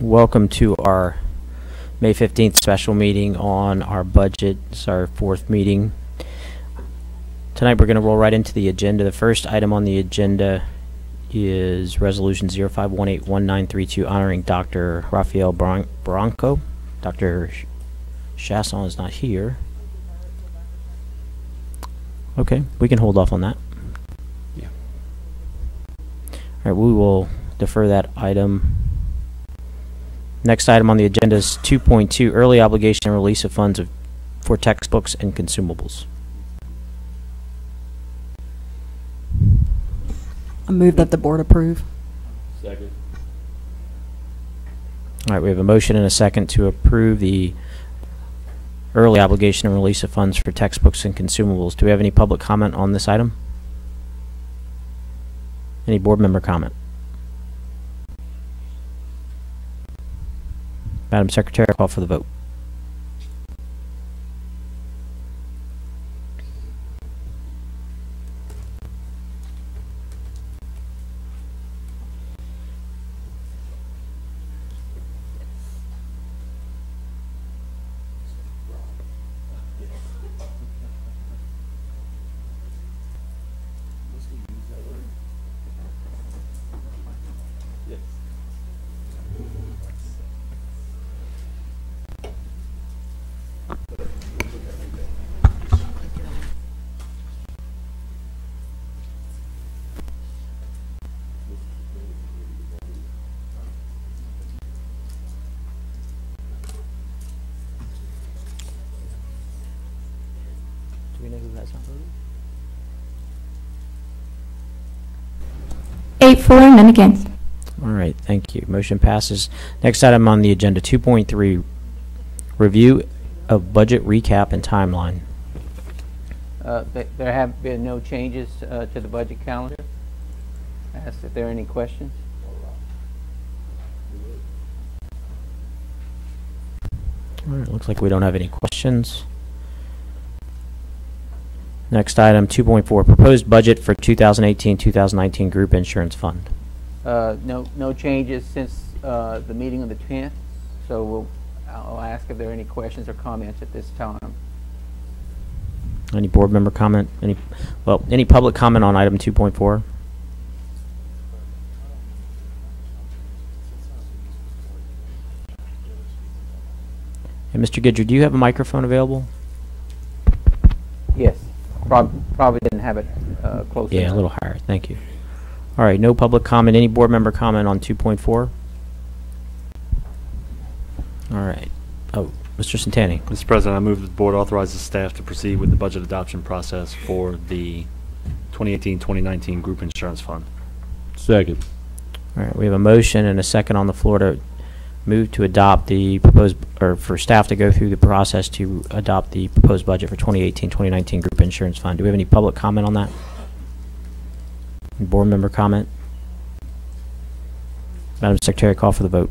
Welcome to our May 15th special meeting on our budget. It's our fourth meeting. Tonight we're going to roll right into the agenda. The first item on the agenda is Resolution 05181932 honoring Dr. Rafael Branco. Dr. Chasson is not here. Okay, we can hold off on that. Yeah. All right, we will defer that item. Next item on the agenda is 2.2, early obligation and release of funds for textbooks and consumables. I move that the board approve. Second. All right, we have a motion and a second to approve the early obligation and release of funds for textbooks and consumables. Do we have any public comment on this item? Any board member comment? Madam Secretary, call for the vote. Do we know who has not voted? 8-4, none against. All right, thank you. Motion passes. Next item on the agenda, 2.3, review of budget recap and timeline. There have been no changes to the budget calendar. Ask if there are any questions. All right, looks like we don't have any questions. Next item, 2.4, proposed budget for 2018-2019 group insurance fund. No changes since the meeting on the 10th. So I'll ask if there are any questions or comments at this time. Any board member comment? Any public comment on item 2.4? And Mr. Gidger, do you have a microphone available? Yes. Probably didn't have it close enough. Yeah, a little higher. Thank you. All right, no public comment. Any board member comment on 2.4? All right. Oh, Mr. Santani. Mr. President, I move that the board authorizes staff to proceed with the budget adoption process for the 2018-2019 group insurance fund. Second. All right, we have a motion and a second on the floor to move to adopt the proposed, or for staff to go through the process to adopt the proposed budget for 2018-2019 group insurance fund. Do we have any public comment on that? Any board member comment? Madam Secretary, call for the vote.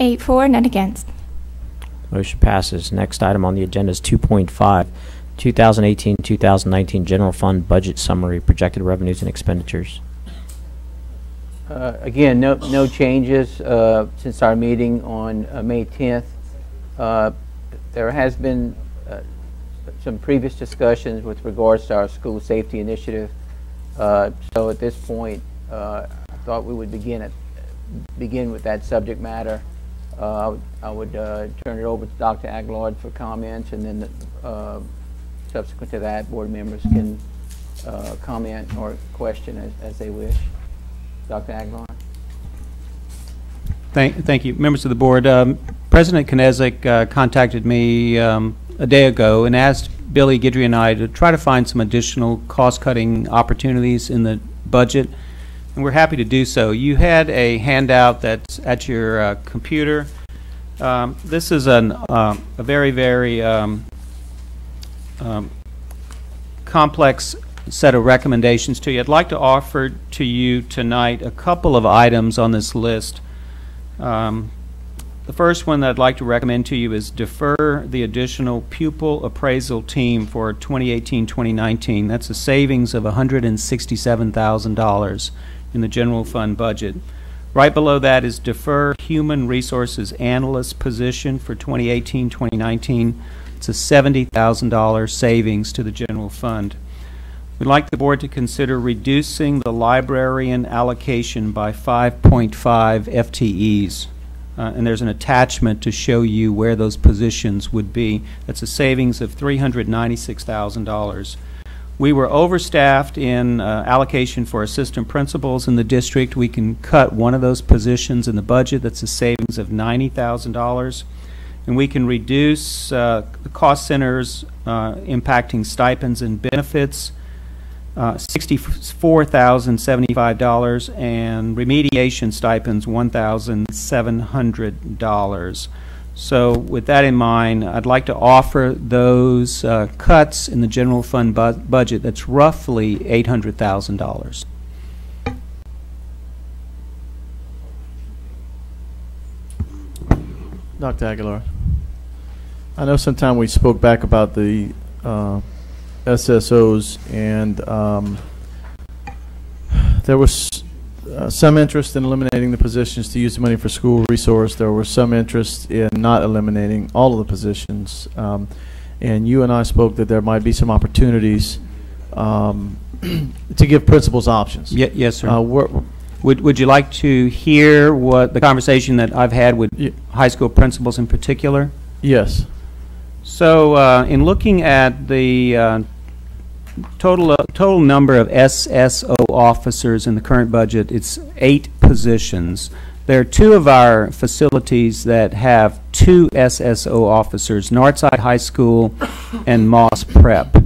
Eight, 4, none against. Motion passes. Next item on the agenda is 2.5, 2018-2019 general fund budget summary, projected revenues and expenditures. Again, no changes since our meeting on May 10th. There has been some previous discussions with regards to our school safety initiative. So at this point, I thought we would begin with that subject matter. I would turn it over to Dr. Aguilar for comments, and then subsequent to that, board members can comment or question as they wish. Dr. Aguilar. Thank you. Members of the board, President Knezik contacted me a day ago and asked Billy Guidry and I to try to find some additional cost-cutting opportunities in the budget, and we're happy to do so. You had a handout that's at your computer. This is a very, very complex set of recommendations to you. I'd like to offer to you tonight a couple of items on this list. The first one that I'd like to recommend to you is defer the additional pupil appraisal team for 2018-2019. That's a savings of $167,000 in the general fund budget. Right below that is defer human resources analyst position for 2018-2019. It's a $70,000 savings to the general fund. We'd like the board to consider reducing the librarian allocation by 5.5 FTEs. And there's an attachment to show you where those positions would be. That's a savings of $396,000. We were overstaffed in allocation for assistant principals in the district. We can cut one of those positions in the budget. That's a savings of $90,000. And we can reduce the cost centers impacting stipends and benefits, $64,075, and remediation stipends, $1,700. So with that in mind, I'd like to offer those cuts in the general fund budget. That's roughly $800,000. Dr. Aguilar, I know sometime we spoke back about the SSOs, and there was some interest in eliminating the positions to use the money for school resource. There was some interest in not eliminating all of the positions, and you and I spoke that there might be some opportunities to give principals options. Yes, sir. Would you like to hear what the conversation that I've had with high school principals in particular? Yes. So in looking at the total number of SSO officers in the current budget, it's 8 positions. There are 2 of our facilities that have 2 SSO officers, Northside High School and Moss Prep.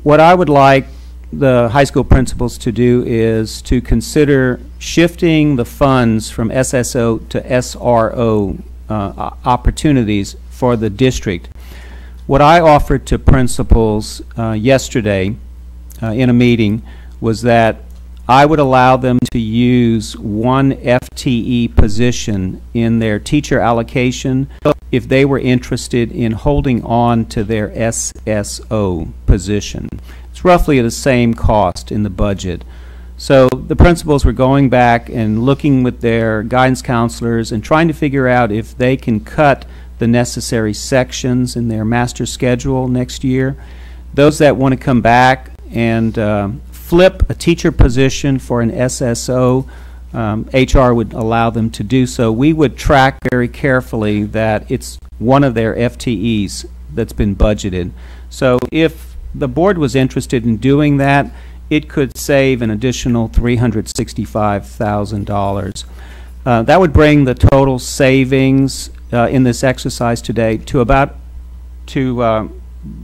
What I would like the high school principals to do is to consider shifting the funds from SSO to SRO opportunities for the district. What I offered to principals yesterday in a meeting was that I would allow them to use 1 FTE position in their teacher allocation if they were interested in holding on to their SSO position. It's roughly the same cost in the budget. So the principals were going back and looking with their guidance counselors and trying to figure out if they can cut the necessary sections in their master schedule next year. Those that want to come back and flip a teacher position for an SSO, HR would allow them to do so. We would track very carefully that it's one of their FTEs that's been budgeted. So if the board was interested in doing that, it could save an additional $365,000. That would bring the total savings in this exercise today to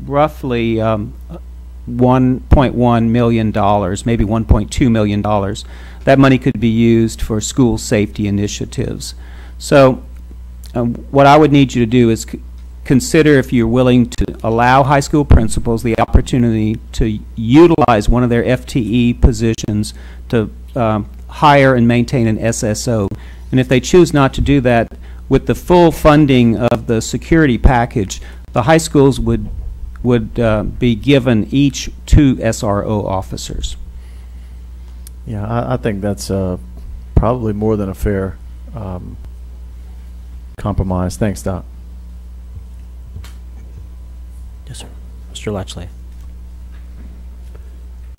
roughly $1.1 million, maybe $1.2 million. That money could be used for school safety initiatives. So what I would need you to do is consider if you're willing to allow high school principals the opportunity to utilize one of their FTE positions to hire and maintain an SSO. And if they choose not to do that, with the full funding of the security package, the high schools would be given each 2 SRO officers. Yeah, I think that's probably more than a fair compromise. Thanks, Doc. Yes, sir. Mr. Latchley.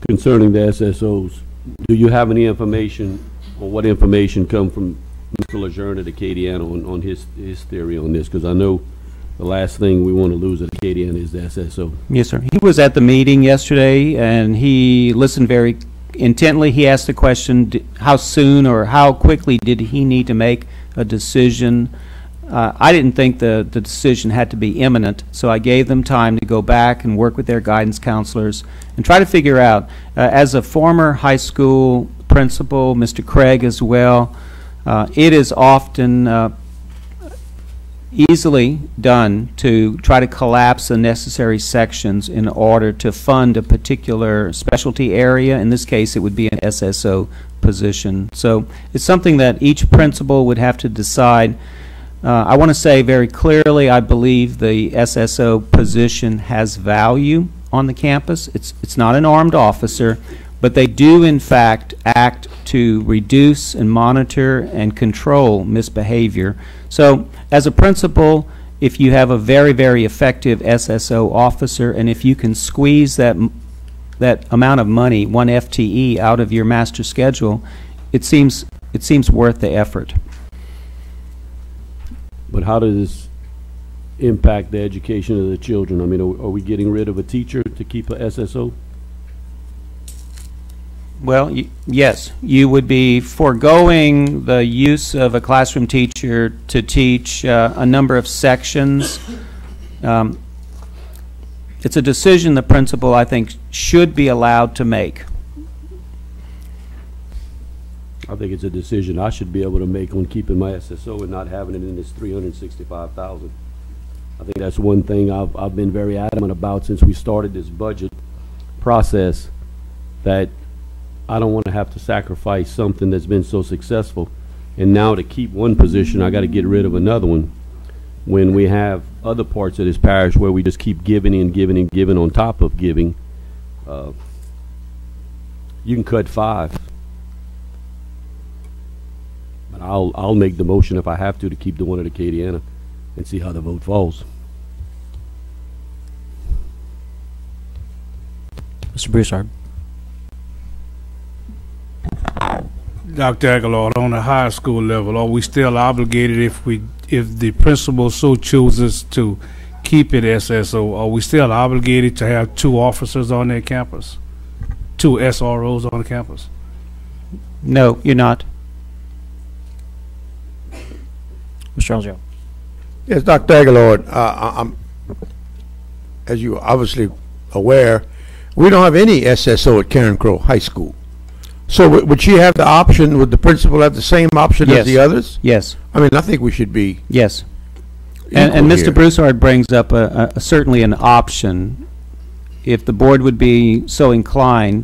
Concerning the SSOs, do you have any information, or what information come from Mr. Lejeune at Acadiana on his theory on this? Because I know the last thing we want to lose at Acadiana is the SSO. Yes, sir. He was at the meeting yesterday, and he listened very intently. He asked the question, how soon or how quickly did he need to make a decision? I didn't think the decision had to be imminent, so I gave them time to go back and work with their guidance counselors and try to figure out, as a former high school principal, Mr. Craig as well, it is often easily done to try to collapse the necessary sections in order to fund a particular specialty area. In this case, it would be an SSO position. So it's something that each principal would have to decide. I want to say very clearly, I believe the SSO position has value on the campus. It's not an armed officer, but they do in fact act to reduce and monitor and control misbehavior. So as a principal, if you have a very, very effective SSO officer, and if you can squeeze that amount of money, 1 FTE, out of your master schedule, it seems worth the effort. But how does this impact the education of the children? I mean, are we getting rid of a teacher to keep a SSO? Well, yes, you would be foregoing the use of a classroom teacher to teach a number of sections. It's a decision the principal, I think, should be allowed to make. I think it's a decision I should be able to make on keeping my SSO and not having it in this $365,000. I think that's one thing I've been very adamant about since we started this budget process, that I don't want to have to sacrifice something that's been so successful. And now to keep one position, I got to get rid of another one, when we have other parts of this parish where we just keep giving and giving and giving on top of giving. You can cut 5. But I'll make the motion if I have to keep the one at Acadiana and see how the vote falls. Mr. Broussard. Dr. Aguilar, on the high school level, are we still obligated if the principal so chooses to keep it SSO? Are we still obligated to have 2 officers on their campus, 2 SROs on the campus? No, you're not. Mr. Algeo. Yes, Dr. Aguilar, as you are obviously aware, we don't have any SSO at Karen Crowe High School. So would she have the option, would the principal have the same option Yes. as the others? Yes. I mean, I think we should be Yes. equal And Mr. here. Broussard brings up certainly an option. If the board would be so inclined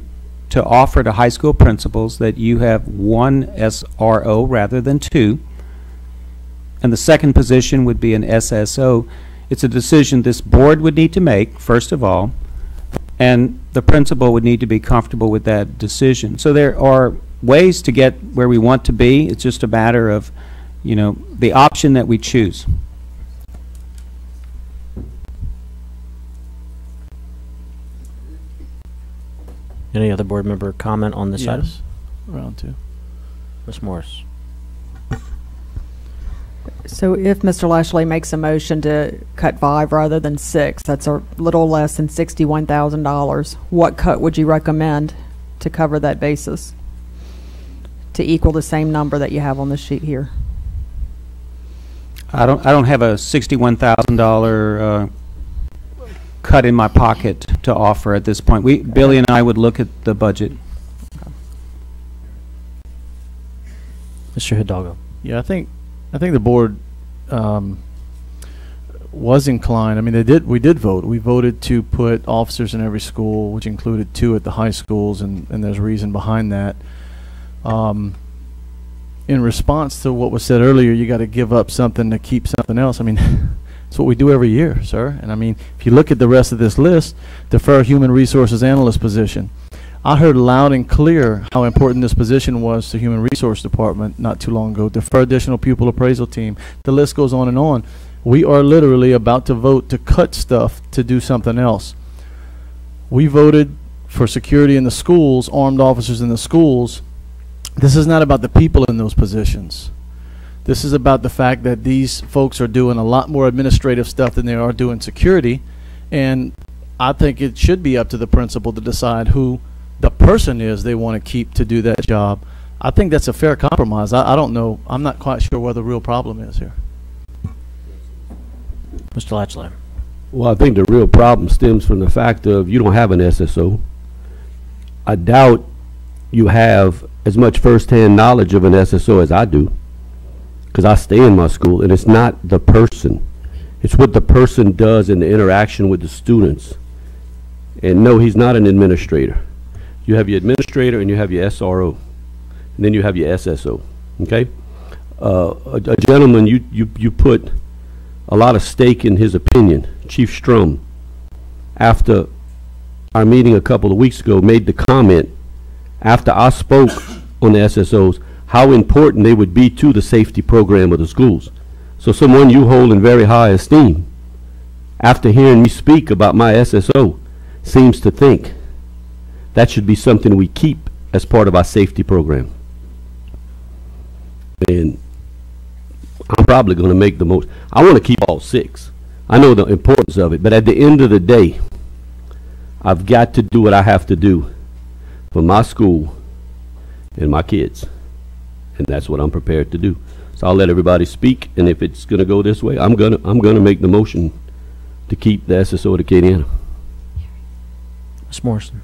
to offer to high school principals that you have 1 SRO rather than 2, and the second position would be an SSO, it's a decision this board would need to make, first of all, and the principal would need to be comfortable with that decision. So there are ways to get where we want to be. It's just a matter of, the option that we choose. Any other board member comment on this item? Yes. Round 2. Ms. Morris. So if Mr. Lashley makes a motion to cut 5 rather than 6, that's a little less than $61,000. What cut would you recommend to cover that basis, to equal the same number that you have on the sheet here? I don't have a $61,000 cut in my pocket to offer at this point. Billy and I would look at the budget. Mr. Hidalgo. Yeah, I think the board was inclined. I mean, we did vote. We voted to put officers in every school, which included 2 at the high schools, and there's reason behind that. In response to what was said earlier, you got to give up something to keep something else. I mean, it's what we do every year, sir. And I mean, if you look at the rest of this list, defer human resources analyst position. I heard loud and clear how important this position was to Human Resource Department not too long ago. Defer additional pupil appraisal team. The list goes on and on. We are literally about to vote to cut stuff to do something else. We voted for security in the schools, armed officers in the schools. This is not about the people in those positions. This is about the fact that these folks are doing a lot more administrative stuff than they are doing security. And I think it should be up to the principal to decide who the person is they want to keep to do that job. I think that's a fair compromise. I don't know. I'm not quite sure where the real problem is here. Mr. Latchley. Well, I think the real problem stems from the fact of you don't have an SSO. I doubt you have as much firsthand knowledge of an SSO as I do, because I stay in my school, and it's not the person. It's what the person does in the interaction with the students. And no, he's not an administrator. You have your administrator and you have your SRO, and then you have your SSO, okay? A gentleman, you put a lot of stake in his opinion, Chief Strum, after our meeting a couple of weeks ago, made the comment after I spoke on the SSOs, how important they would be to the safety program of the schools. So someone you hold in very high esteem, after hearing me speak about my SSO, seems to think that should be something we keep as part of our safety program. And I'm probably going to make the most. I want to keep all 6. I know the importance of it, but at the end of the day, I've got to do what I have to do for my school and my kids. And that's what I'm prepared to do. So I'll let everybody speak, and if it's going to go this way, I'm gonna make the motion to keep the SSO at Acadiana. Ms. Morrison.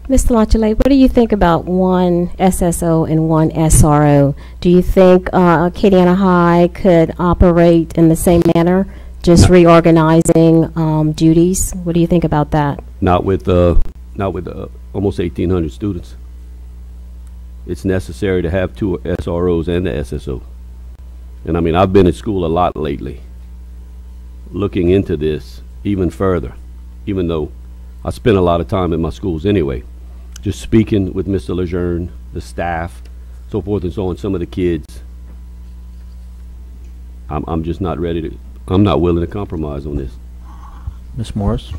Mr. Lachele, what do you think about one SSO and one SRO? Do you think Acadiana High could operate in the same manner, just reorganizing duties? What do you think about that? Not with almost 1,800 students. It's necessary to have 2 SROs and the SSO. And I mean, I've been at school a lot lately, looking into this even further, even though I spend a lot of time in my schools anyway. Just speaking with Mr. Lejeune, the staff, so forth and so on, some of the kids. I'm just not ready to, I'm not willing to compromise on this. Ms. Morris.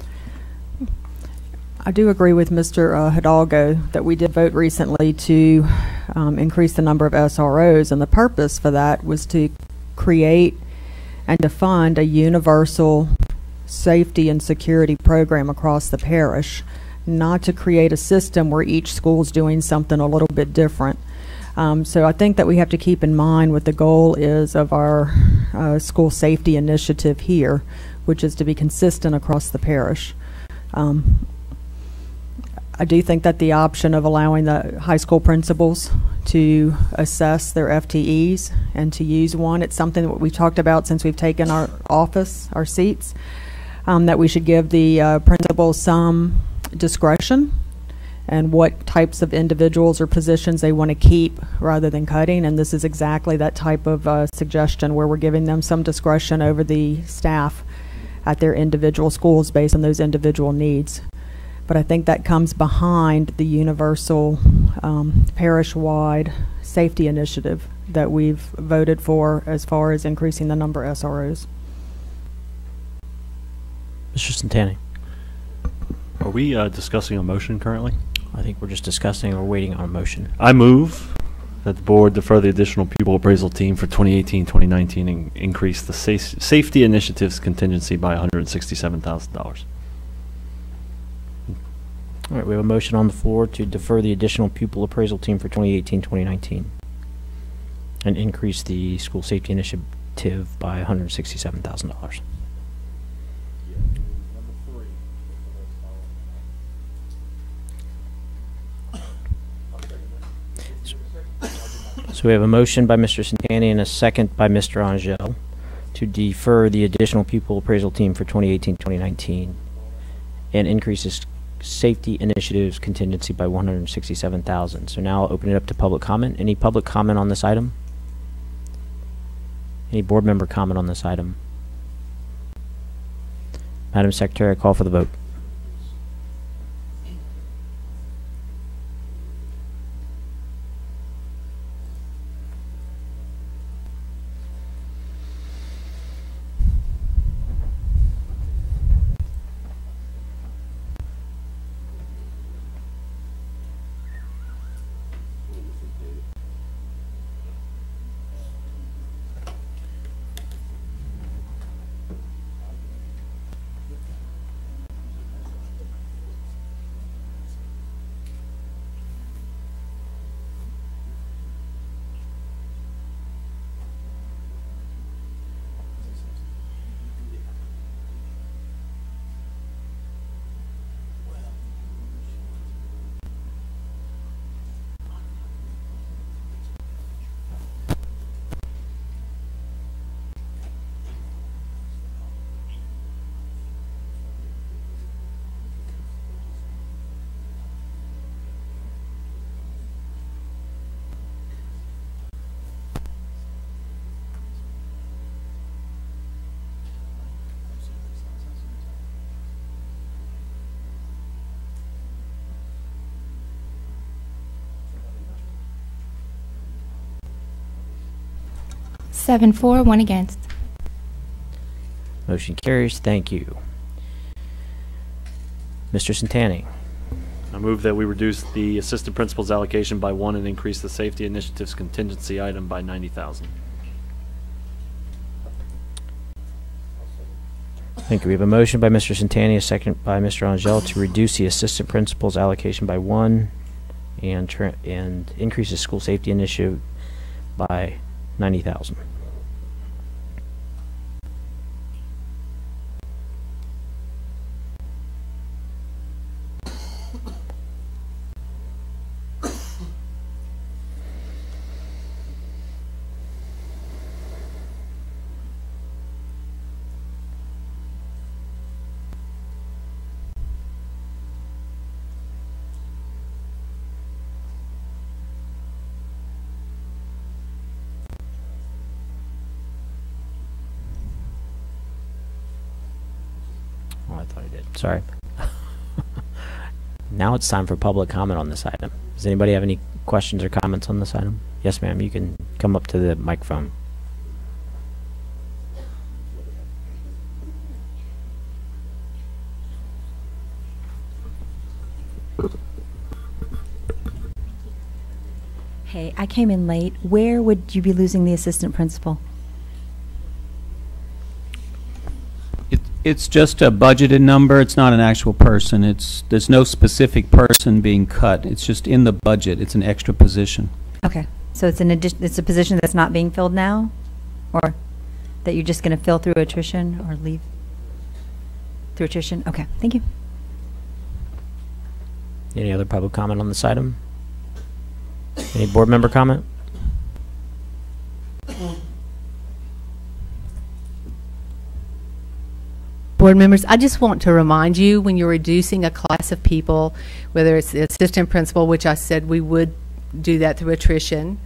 I do agree with Mr. Hidalgo that we did vote recently to increase the number of SROs, and the purpose for that was to create and to fund a universal safety and security program across the parish, not to create a system where each school is doing something a little bit different. So I think that we have to keep in mind what the goal is of our school safety initiative here, which is to be consistent across the parish. I do think that the option of allowing the high school principals to assess their FTEs and to use one, it's something that we've talked about since we've taken our office, our seats, that we should give the principals some discretion and what types of individuals or positions they want to keep rather than cutting. And this is exactly that type of suggestion where we're giving them some discretion over the staff at their individual schools based on those individual needs. But I think that comes behind the universal parish-wide safety initiative that we've voted for as far as increasing the number of SROs. Mr. Santani. Are we discussing a motion currently? I think we're just discussing or waiting on a motion. I move that the board defer the additional pupil appraisal team for 2018-2019 and increase the safety initiatives contingency by $167,000. All right, we have a motion on the floor to defer the additional pupil appraisal team for 2018-2019 and increase the school safety initiative by $167,000. So we have a motion by Mr. Santani and a second by Mr. Angel to defer the additional pupil appraisal team for 2018-2019 and increase the safety initiatives contingency by $167,000. So now I'll open it up to public comment. Any public comment on this item? Any board member comment on this item? Madam Secretary, I call for the vote. 7 for, 1 against. Motion carries. Thank you. Mr. Centani. I move that we reduce the assistant principal's allocation by 1 and increase the safety initiatives contingency item by $90,000. Thank you. We have a motion by Mr. Centani, a second by Mr. Angel to reduce the assistant principal's allocation by 1 and increase the school safety initiative by $90,000. Oh, I thought I did. Sorry. Now it's time for public comment on this item. Does anybody have any questions or comments on this item? Yes, ma'am. You can come up to the microphone. Hey, I came in late. Where would you be losing the assistant principal? It's just a budgeted number. It's not an actual person. There's no specific person being cut. It's just in the budget. It's an extra position. Okay, so it's an it's a position that's not being filled now, or that you're just going to fill through attrition or leave through attrition. Okay, thank you. Any other public comment on this item? Any board member comment? Board members, I just want to remind you, when you're reducing a class of people, whether it's the assistant principal, which I said we would do that through attrition,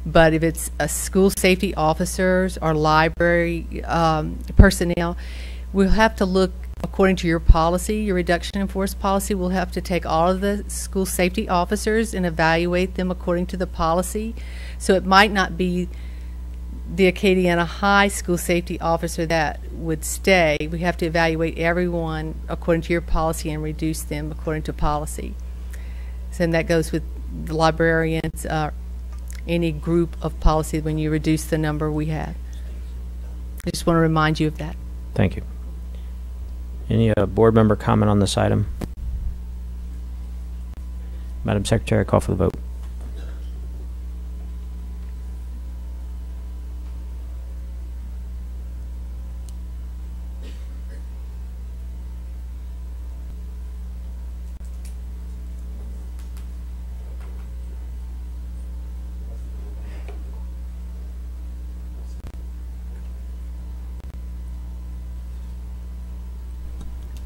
but if it's school safety officers or library personnel, we'll have to look according to your policy, your reduction in force policy. We'll have to take all of the school safety officers and evaluate them according to the policy. So it might not be the Acadiana High school safety officer that would stay. We have to evaluate everyone according to your policy and reduce them according to policy. So that goes with the librarians, any group of policy when you reduce the number we have. I just want to remind you of that. Thank you. Any board member comment on this item? Madam Secretary, call for the vote.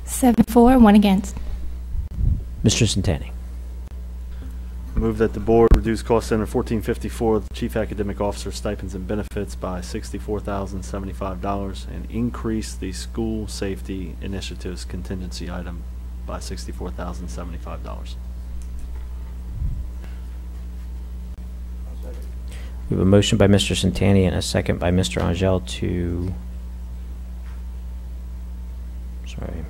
Seven for, 1 against. Mr. Centani. Move that the board reduce cost center 1454, the chief academic officer stipends and benefits by $64,075 and increase the school safety initiatives contingency item by $64,075. We have a motion by Mr. Centani and a second by Mr. Angel to, sorry,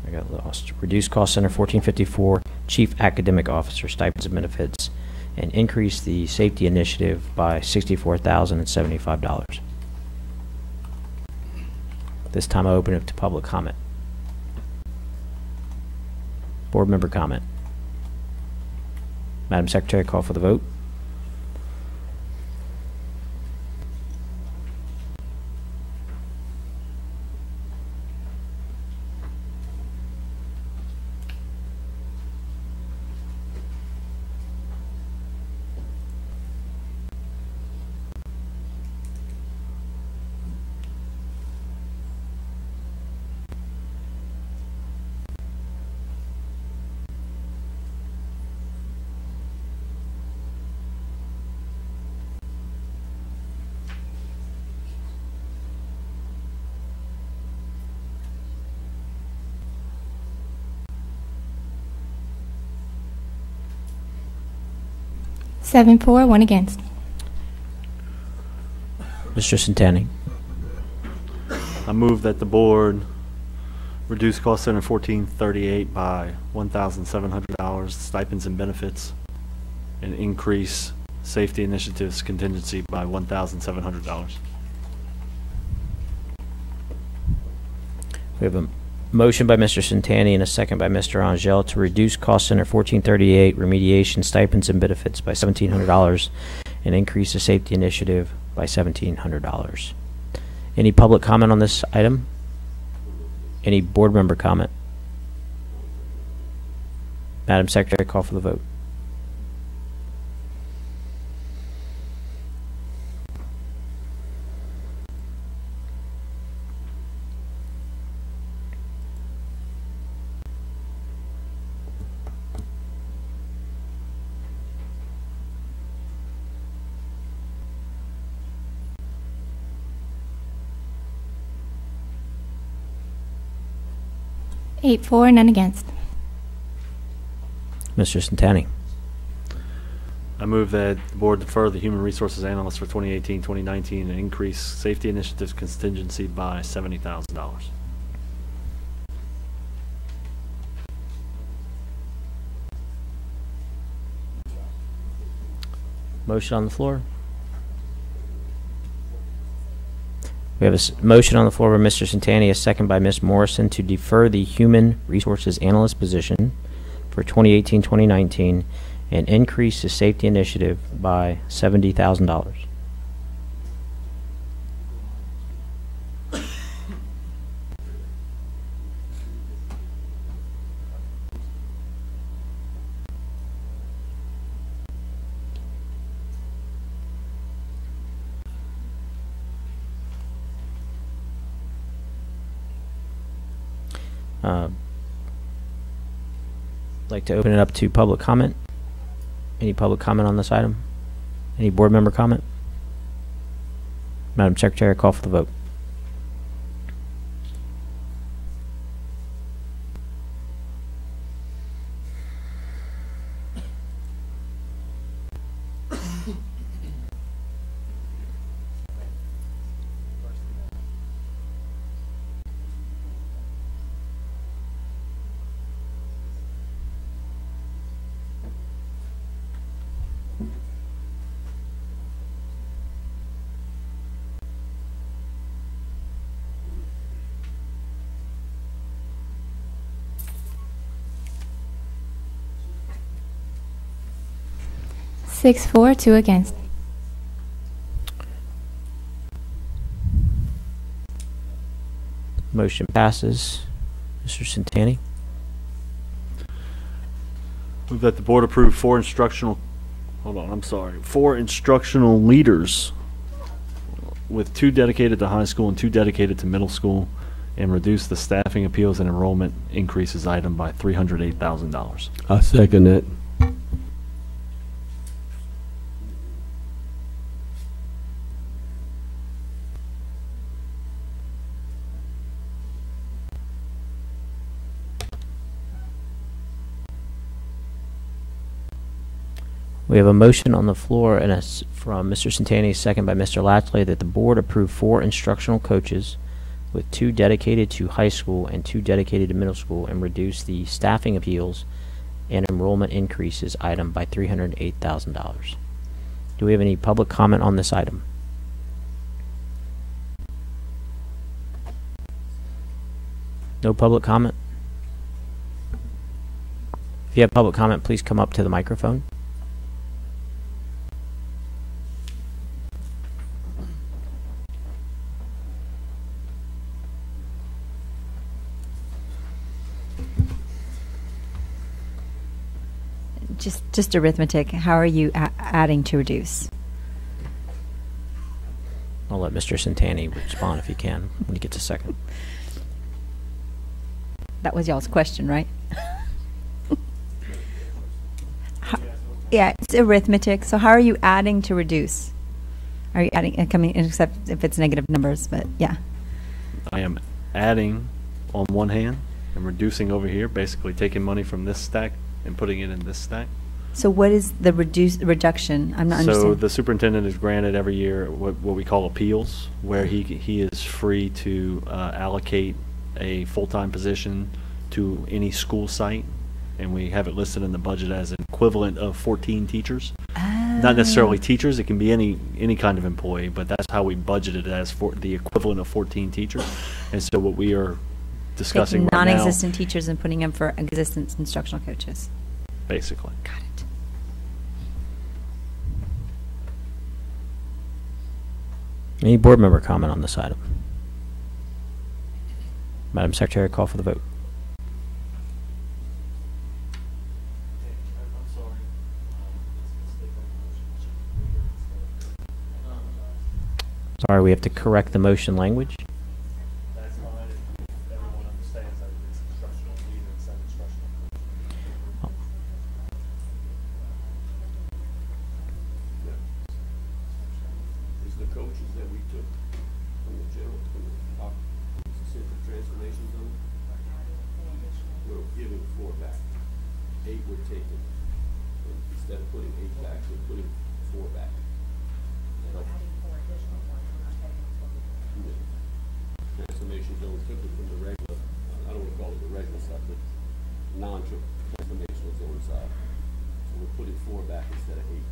I got lost. Reduce cost center 1454, chief academic officer stipends and benefits, and increase the safety initiative by $64,075. This time I open it to public comment. Board member comment. Madam Secretary, call for the vote. Seven for, 1 against. Mr. Mr. Centani. I move that the board reduce cost center 1438 by $1,700 stipends and benefits, and increase safety initiatives contingency by $1,700. We have a motion by Mr. Centani and a second by Mr. Angel to reduce cost center 1438 remediation stipends and benefits by $1,700 and increase the safety initiative by $1,700. Any public comment on this item? Any board member comment? Madam Secretary, call for the vote. Eight for, none against. Mr. Centani. I move that the board defer the human resources analyst for 2018-2019 and increase safety initiatives contingency by $70,000. Motion on the floor. We have a motion on the floor by Mr. Centani, a second by Ms. Morrison to defer the Human Resources Analyst position for 2018-2019 and increase the safety initiative by $70,000. I'd like to open it up to public comment. Any public comment on this item? Any board member comment? Madam Secretary, call for the vote. Six for, two against. Motion passes. Mr. Centani. Move that the board approve four instructional leaders with 2 dedicated to high school and 2 dedicated to middle school, and reduce the staffing appeals and enrollment increases item by $308,000. I second that. We have a motion on the floor and from Mr. Centani, second by Mr. Latchley, that the board approve 4 instructional coaches with 2 dedicated to high school and 2 dedicated to middle school and reduce the staffing appeals and enrollment increases item by $308,000. Do we have any public comment on this item? No public comment? If you have public comment, please come up to the microphone. Just arithmetic. How are you adding to reduce? I'll let Mr. Centani respond if he can when he gets a second. That was y'all's question, right? Yeah, it's arithmetic. So how are you adding to reduce? Are you adding, coming, except if it's negative numbers, but yeah. I am adding on one hand and reducing over here, basically taking money from this stack and putting it in this stack. So what is the reduction? I'm not So understanding. the superintendent is granted every year what we call appeals, where he is free to allocate a full-time position to any school site, and we have it listed in the budget as an equivalent of 14 teachers. Not necessarily teachers, it can be any kind of employee, but that's how we budgeted it, as for the equivalent of 14 teachers. And so what we are discussing Taking right now, non-existent teachers and putting them for existent instructional coaches. basically. Got it. Any board member comment on this item? Madam Secretary, call for the vote. Sorry, we have to correct the motion language. That's fine if everyone understands that it's instructional leader instead of instructional coach. It's the coaches that we took from the general, from the central transformation zone. We're giving 4 back. 8 were taken. And instead of putting 8 back, we're putting 4 back. Transformation zone took it from the regular, I don't want to call it the regular side, but non-transformational zone side. So we're putting 4 back instead of 8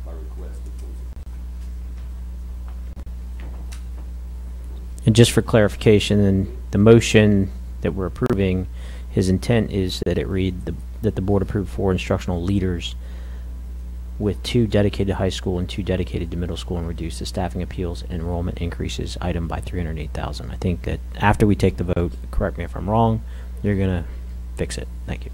by request. And just for clarification, then the motion that we're approving, his intent is that it read that the board approve 4 instructional leaders with 2 dedicated to high school and 2 dedicated to middle school, and reduce the staffing appeals and enrollment increases item by $308,000. I think that after we take the vote, correct me if I'm wrong, you're going to fix it. Thank you.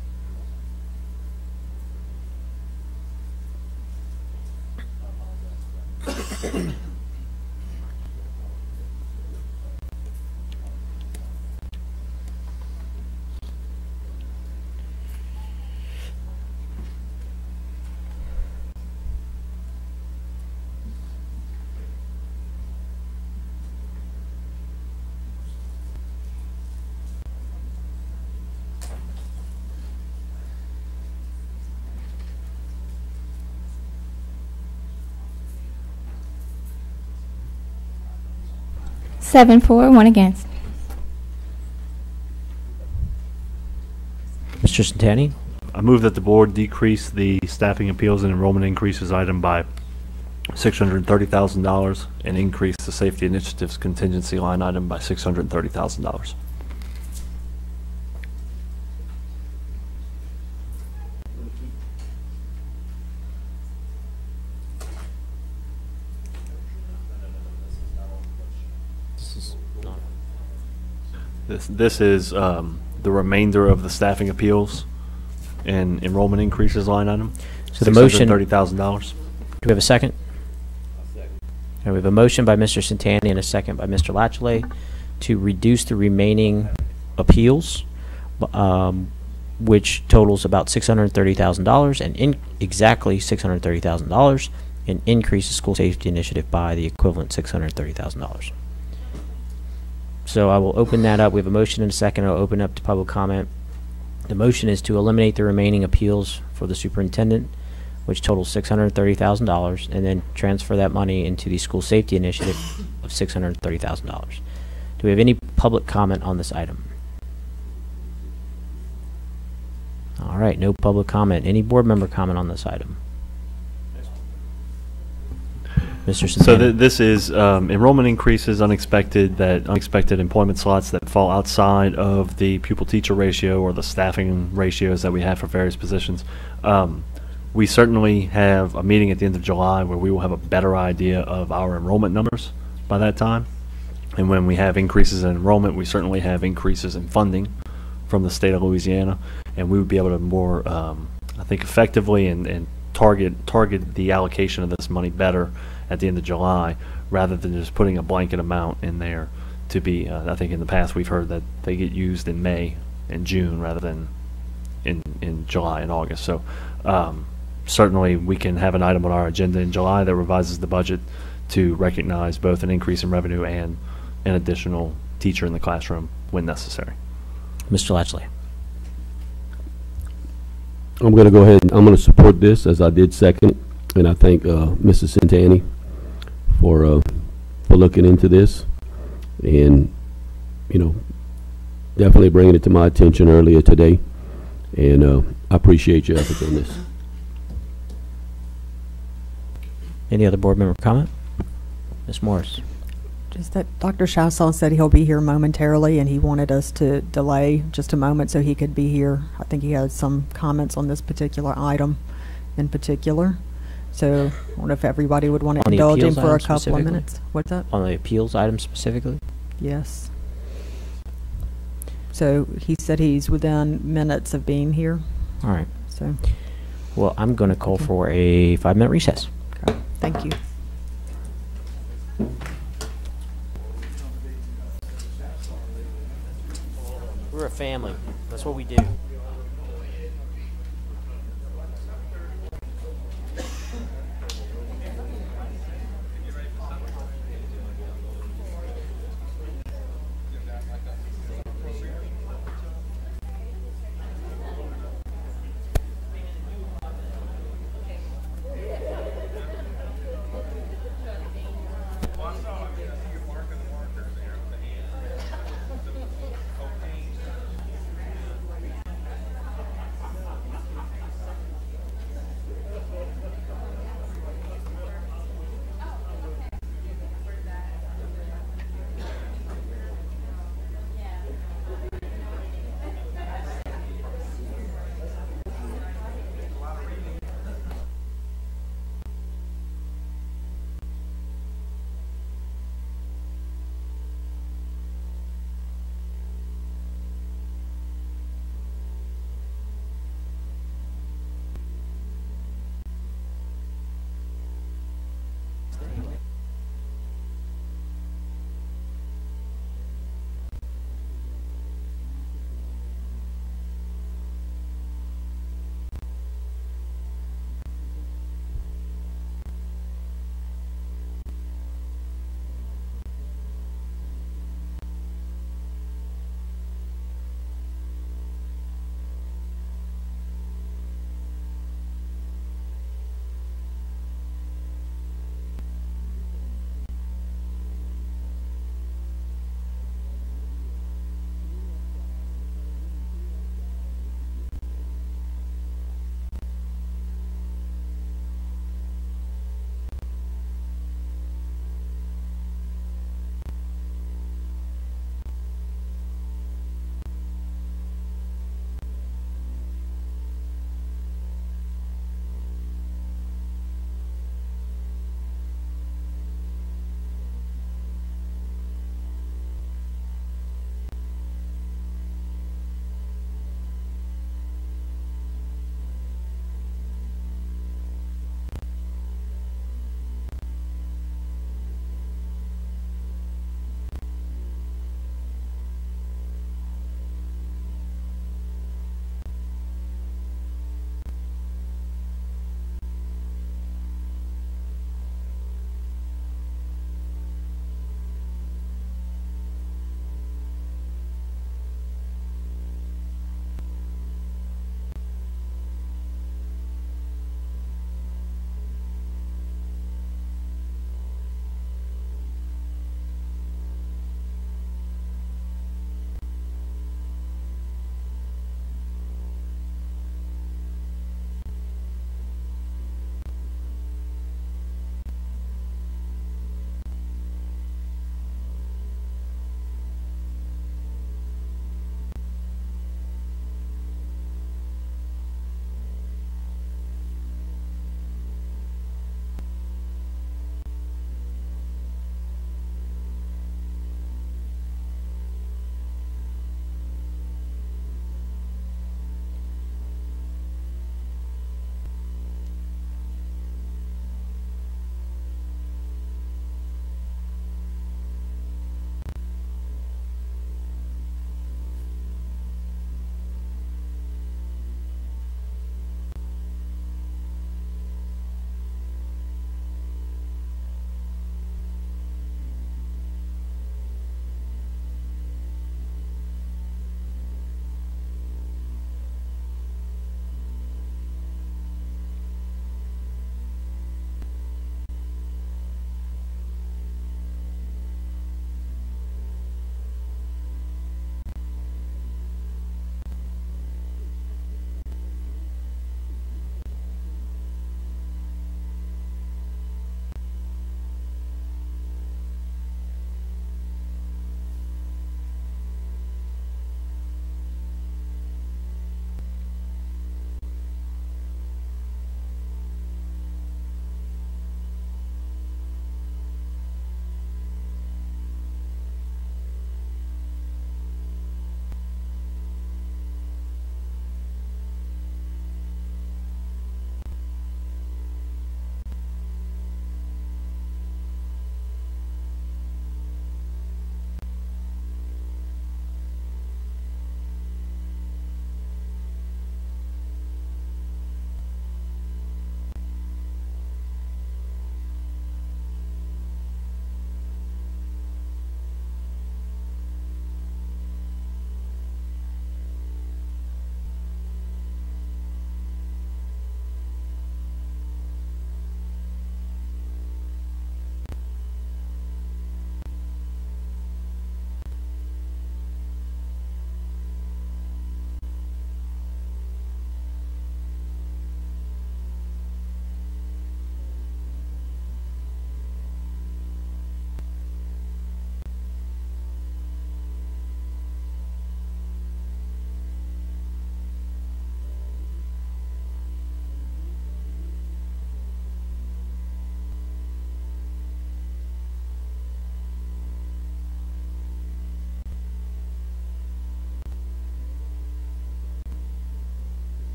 Seven for, 1 against. Mr. Santani? I move that the board decrease the staffing appeals and enrollment increases item by $630,000 and increase the safety initiatives contingency line item by $630,000. This is the remainder of the staffing appeals and enrollment increases line item. So the motion, $630,000. do we have a second? And we have a motion by Mr. Santani and a second by Mr. Latchley to reduce the remaining appeals, which totals about $630,000, and exactly $630,000, and increase the school safety initiative by the equivalent $630,000. So I will open that up. We have a motion and a second. I'll open up to public comment. The motion is to eliminate the remaining appeals for the superintendent, which totals $630,000, and then transfer that money into the school safety initiative of $630,000. Do we have any public comment on this item? All right, no public comment. Any board member comment on this item? Mr. Santana. So this is enrollment increases, unexpected employment slots that fall outside of the pupil-teacher ratio or the staffing ratios that we have for various positions. We certainly have a meeting at the end of July where we will have a better idea of our enrollment numbers by that time. And when we have increases in enrollment, we certainly have increases in funding from the state of Louisiana, and we would be able to more, I think, effectively and target the allocation of this money better at the end of July, rather than just putting a blanket amount in there to be, I think in the past we've heard that they get used in May and June rather than in July and August. So certainly we can have an item on our agenda in July that revises the budget to recognize both an increase in revenue and an additional teacher in the classroom when necessary. Mr. Latchley. I'm going to go ahead and I'm going to support this as I did second, and I thank Mrs. Centani for looking into this, and definitely bringing it to my attention earlier today, and I appreciate your efforts on this. Any other board member comment? Ms. Morris. Just that Dr. Chasson said he'll be here momentarily, and he wanted us to delay just a moment so he could be here. I think he had some comments on this particular item in particular. So I wonder if everybody would want to On the indulge him appeals for a item couple of specifically? minutes. What's that? On the appeals item specifically? Yes. So he said he's within minutes of being here. All right. So, Well, I'm going to call for a 5-minute recess. okay. Thank you. We're a family. That's what we do.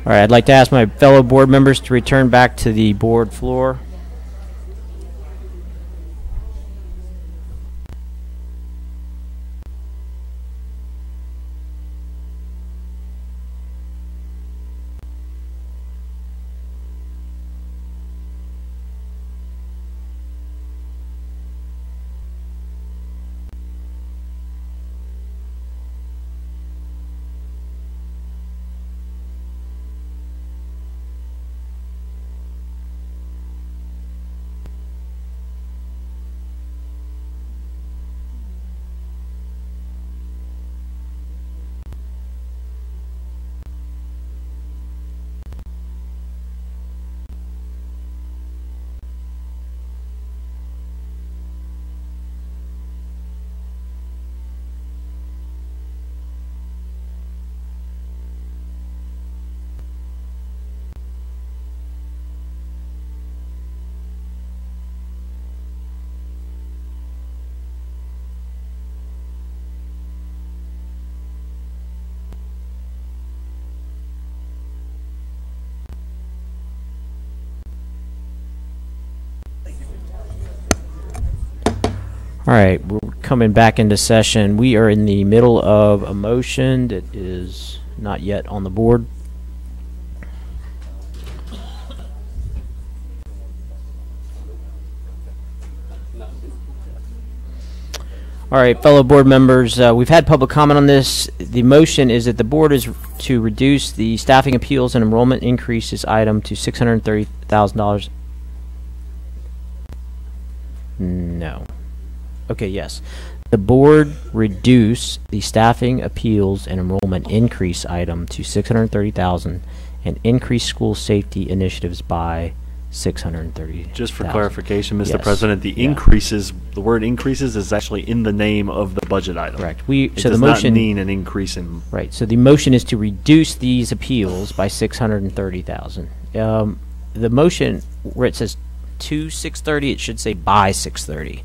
All right, I'd like to ask my fellow board members to return back to the board floor. All right, we're coming back into session. We are in the middle of a motion that is not yet on the board. All right, fellow board members, we've had public comment on this. The motion is that the board is to reduce the staffing appeals and enrollment increases item to $630,000. No. Okay, yes. The board reduce the staffing appeals and enrollment increase item to $630,000 and increase school safety initiatives by $630,000. Just for clarification, Mr. Yes. President, the increases, the word increases is actually in the name of the budget item. Correct. It So does the motion not mean an increase in. Right. So the motion is to reduce these appeals by $630,000. The motion where it says to 630, it should say by 630.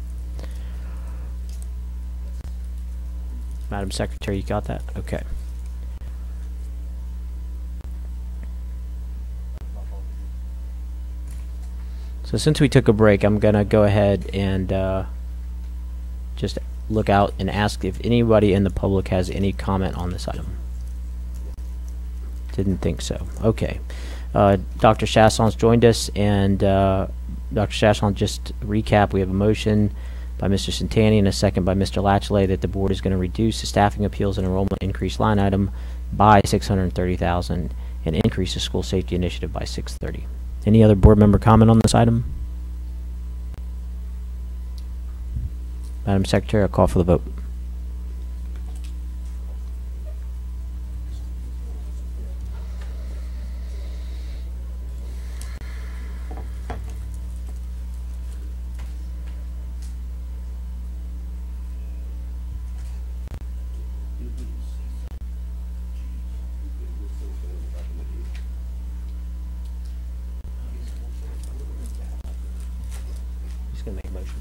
Madam Secretary, you got that? Okay. So since we took a break, I'm going to go ahead and just look out and ask if anybody in the public has any comment on this item. Didn't think so. Okay. Dr. Chasson's joined us, and Dr. Chasson, just to recap, we have a motion by Mr. Santani and a second by Mr. Latchley that the board is going to reduce the staffing appeals and enrollment increase line item by $630,000 and increase the school safety initiative by $630,000. Any other board member comment on this item? Madam Secretary, I'll call for the vote. He's going to make a motion.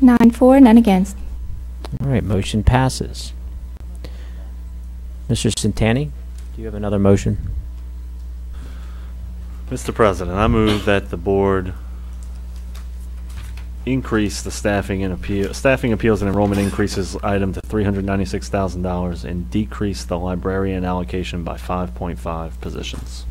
Nine for, none against. All right, motion passes. Mr. Santani, do you have another motion? Mr. President, I move that the board increase the staffing appeals and enrollment increases item to $396,000 and decrease the librarian allocation by 5.5 positions.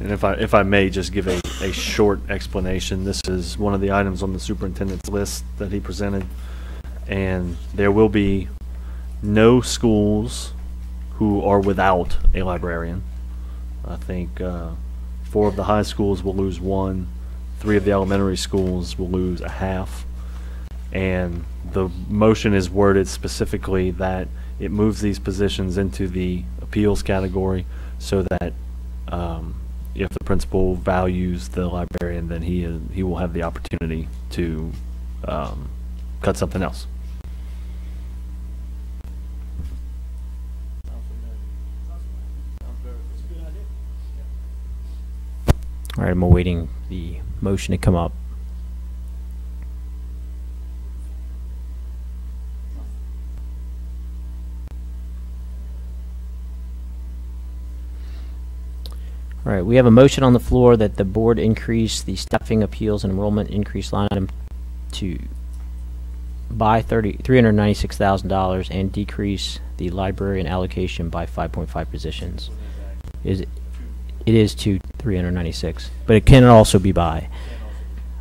And if I may just give a short explanation, this is one of the items on the superintendent's list that he presented, and there will be no schools who are without a librarian. I think 4 of the high schools will lose 1, 3 of the elementary schools will lose a half, and the motion is worded specifically that it moves these positions into the appeals category, so that if the principal values the librarian, then he will have the opportunity to cut something else. All right, I'm awaiting the motion to come up. All right, we have a motion on the floor that the board increase the staffing, appeals, and enrollment increase line item by $396,000 and decrease the librarian allocation by 5.5 positions. It is to 396, but it can also be by.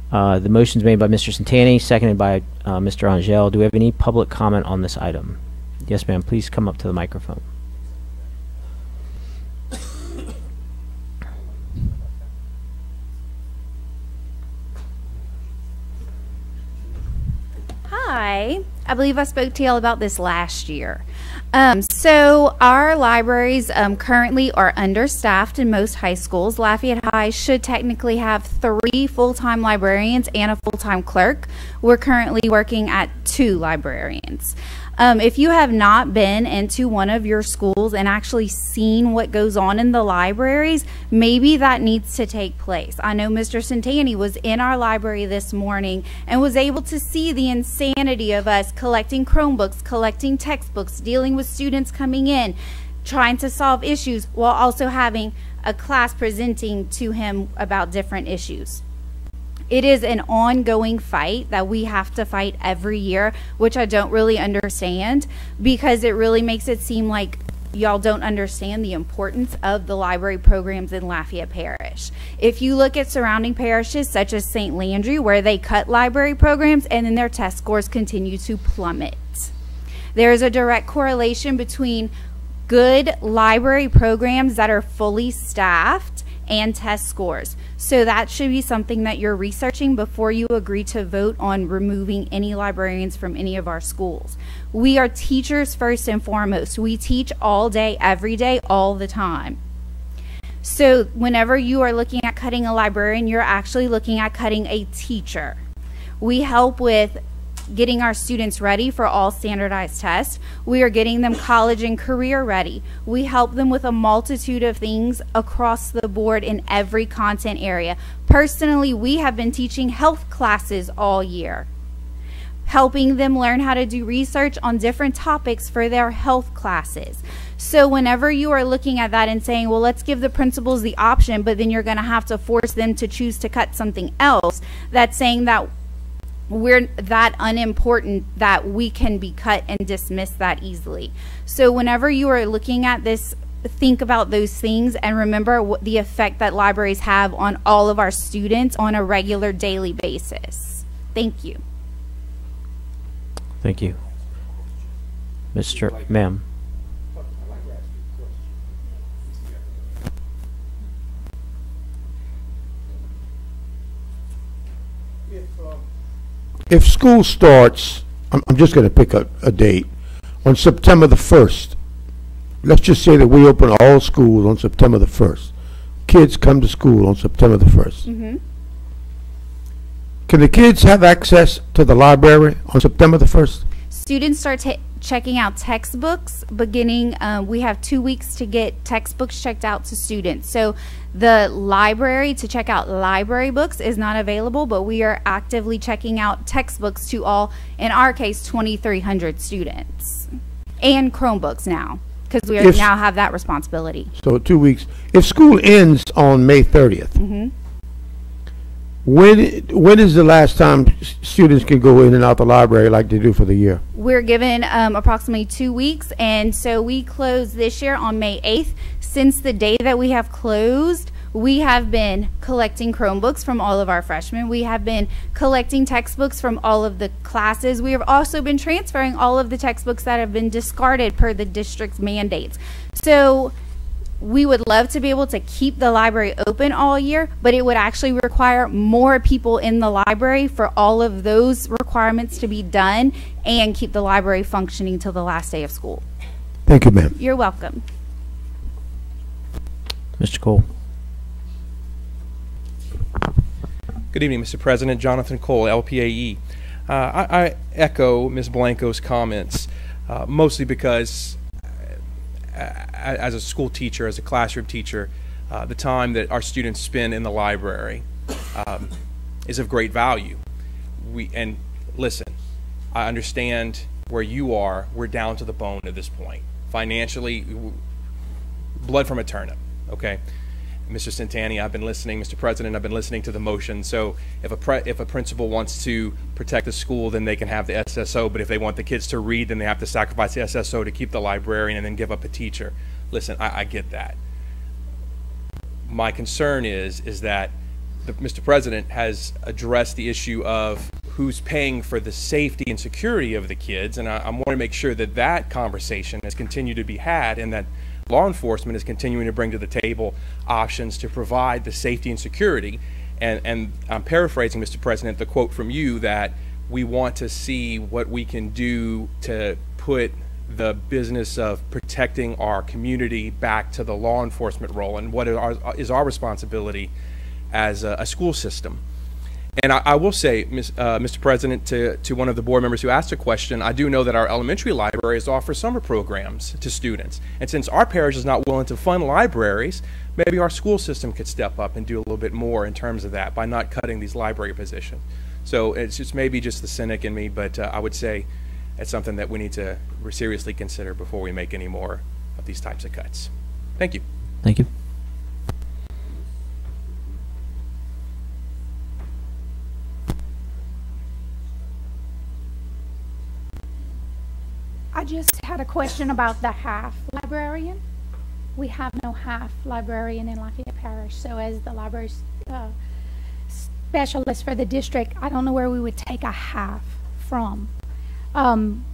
The motion is made by Mr. Santani, seconded by Mr. Angel. Do we have any public comment on this item? Yes, ma'am. Please come up to the microphone. Hi. I believe I spoke to y'all about this last year. So our libraries currently are understaffed in most high schools. Lafayette High should technically have 3 full-time librarians and a full-time clerk. We're currently working at 2 librarians. If you have not been into one of your schools and actually seen what goes on in the libraries, maybe that needs to take place. I know Mr. Santani was in our library this morning and was able to see the insanity of us collecting Chromebooks, collecting textbooks, dealing with students coming in, trying to solve issues while also having a class presenting to him about different issues. It is an ongoing fight that we have to fight every year, which I don't really understand, because it really makes it seem like y'all don't understand the importance of the library programs in Lafayette Parish. If you look at surrounding parishes such as St. Landry, where they cut library programs and then their test scores continue to plummet. There is a direct correlation between good library programs that are fully staffed and test scores. So that should be something that you're researching before you agree to vote on removing any librarians from any of our schools. We are teachers first and foremost. We teach all day, every day, all the time. So whenever you are looking at cutting a librarian, you're actually looking at cutting a teacher. We help with getting our students ready for all standardized tests. We are getting them college and career ready. We help them with a multitude of things across the board in every content area. Personally, we have been teaching health classes all year, helping them learn how to do research on different topics for their health classes. So whenever you are looking at that and saying, well, let's give the principals the option, but then you're going to have to force them to choose to cut something else, that's saying that we're that unimportant that we can be cut and dismissed that easily. So whenever you are looking at this, think about those things and remember what the effect that libraries have on all of our students on a regular daily basis. Thank you. Thank you. Ma'am. If school starts, I'm just going to pick a date, on September the 1st. Let's just say that we open all schools on September the 1st. Kids come to school on September the 1st. Mm-hmm. Can the kids have access to the library on September the 1st? Students start checking out textbooks beginning, we have 2 weeks to get textbooks checked out to students. So the library to check out library books is not available, but we are actively checking out textbooks to all, in our case, 2,300 students. And Chromebooks now, because we now have that responsibility. So 2 weeks. If school ends on May 30th, Mm-hmm. when is the last time students can go in and out the library like they do for the year? We're given approximately 2 weeks, and so we closed this year on May 8th. Since the day that we have closed, we have been collecting Chromebooks from all of our freshmen. We have been collecting textbooks from all of the classes. We have also been transferring all of the textbooks that have been discarded per the district's mandates. So we would love to be able to keep the library open all year, but it would actually require more people in the library for all of those requirements to be done and keep the library functioning till the last day of school. Thank you, ma'am. You're welcome. Mr. Cole. Good evening, Mr. President. Jonathan Cole, LPAE. I echo Ms. Blanco's comments, mostly because as a school teacher, as a classroom teacher, the time that our students spend in the library is of great value. And listen, I understand where you are. We're down to the bone at this point. Financially, blood from a turnip, okay? Mr. Centani, I've been listening. Mr. President, I've been listening to the motion. So if a principal wants to protect the school, then they can have the SSO. But if they want the kids to read, then they have to sacrifice the SSO to keep the librarian and then give up a teacher. Listen, I get that. My concern is that Mr. President has addressed the issue of who's paying for the safety and security of the kids, and I want to make sure that that conversation has continued to be had, and that law enforcement is continuing to bring to the table options to provide the safety and security. And I'm paraphrasing, Mr. President, the quote from you that we want to see what we can do to put the business of protecting our community back to the law enforcement role, and what is our responsibility as a school system. And I will say, Mr. President, to one of the board members who asked a question, I do know that our elementary libraries offer summer programs to students. And since our parish is not willing to fund libraries, maybe our school system could step up and do a little bit more in terms of that by not cutting these library positions. So it's just maybe just the cynic in me, but I would say it's something that we need to seriously consider before we make any more of these types of cuts. Thank you. Thank you. I just had a question about the half librarian. We have no half librarian in Lafayette Parish, so as the library specialist for the district, I don't know where we would take a half from.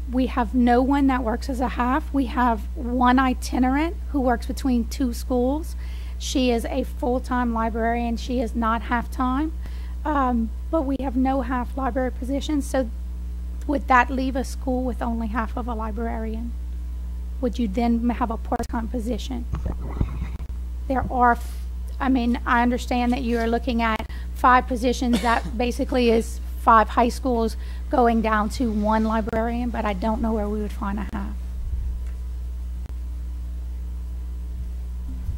We have no one that works as a half. We have one itinerant who works between two schools. She is a full-time librarian. She is not half-time, but we have no half library positions. So would that leave a school with only half of a librarian? Would you then have a part-time position? There are, I mean, I understand that you are looking at 5 positions. That basically is 5 high schools going down to 1 librarian, but I don't know where we would find a half.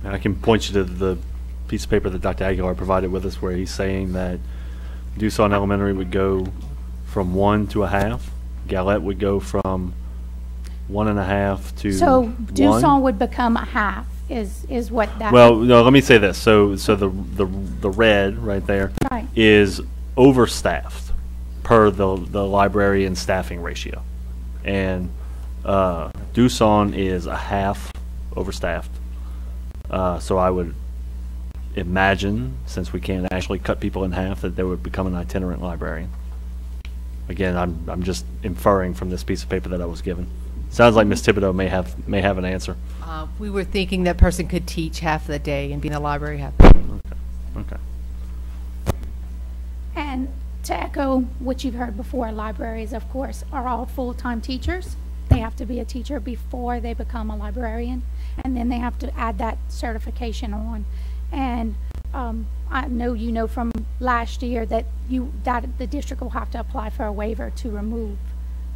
And I can point you to the piece of paper that Dr. Aguilar provided with us, where he's saying that Doosan Elementary would go from 1 to a half. Galette would go from 1.5 to So 1. Doosan would become a half, is what that. Well, no, let me say this. So the red right there Right. is overstaffed per the librarian staffing ratio, and Doosan is a half overstaffed. So I would imagine, since we can't actually cut people in half, that they would become an itinerant librarian. Again, I'm just inferring from this piece of paper that I was given. Sounds like Ms. Thibodeau may have an answer. We were thinking that person could teach half the day and be in the library half the day. Okay. And to echo what you've heard before, libraries, of course, are all full-time teachers. They have to be a teacher before they become a librarian, and then they have to add that certification on. And I know you know from last year that the district will have to apply for a waiver to remove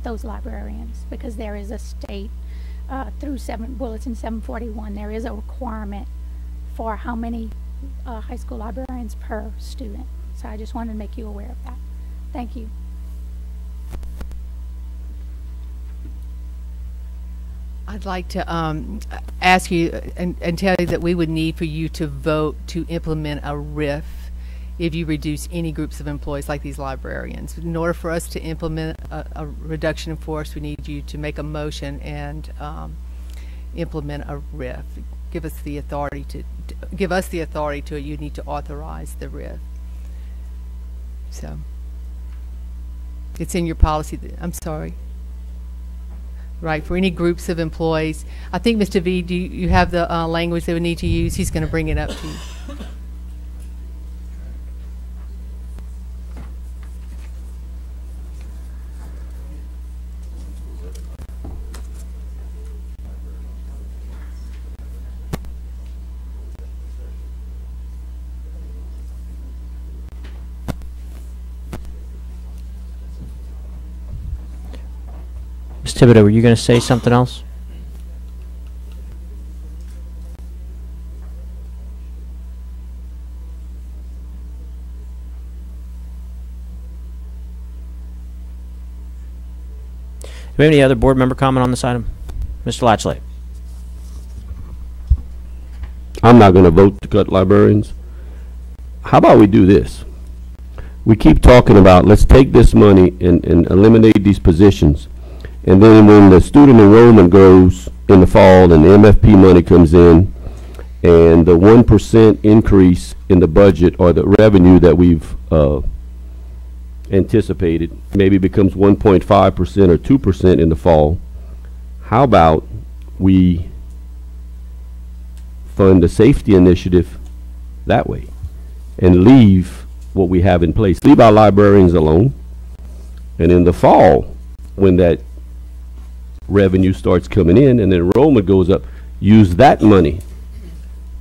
those librarians, because there is a state through Bulletin 741, there is a requirement for how many high school librarians per student. So I just wanted to make you aware of that. Thank you. I'd like to ask you and tell you that we would need for you to vote to implement a RIF if you reduce any groups of employees like these librarians. In order for us to implement a reduction in force, we need you to make a motion and implement a RIF. Give us the authority to you need to authorize the RIF. So it's in your policy. I'm sorry. right, for any groups of employees. I think, Mr. V, do you have the language they would need to use? He's going to bring it up to you. Ms. Thibodeau, were you going to say something else? Do we have any other board member comment on this item? Mr. Latchley. I'm not going to vote to cut librarians. How about we do this? We keep talking about, let's take this money and eliminate these positions. And then when the student enrollment goes in the fall and the MFP money comes in, and the 1% increase in the budget or the revenue that we've anticipated maybe becomes 1.5% or 2% in the fall, how about we fund the safety initiative that way and leave what we have in place? Leave our librarians alone, and in the fall, when that revenue starts coming in and the enrollment goes up, use that money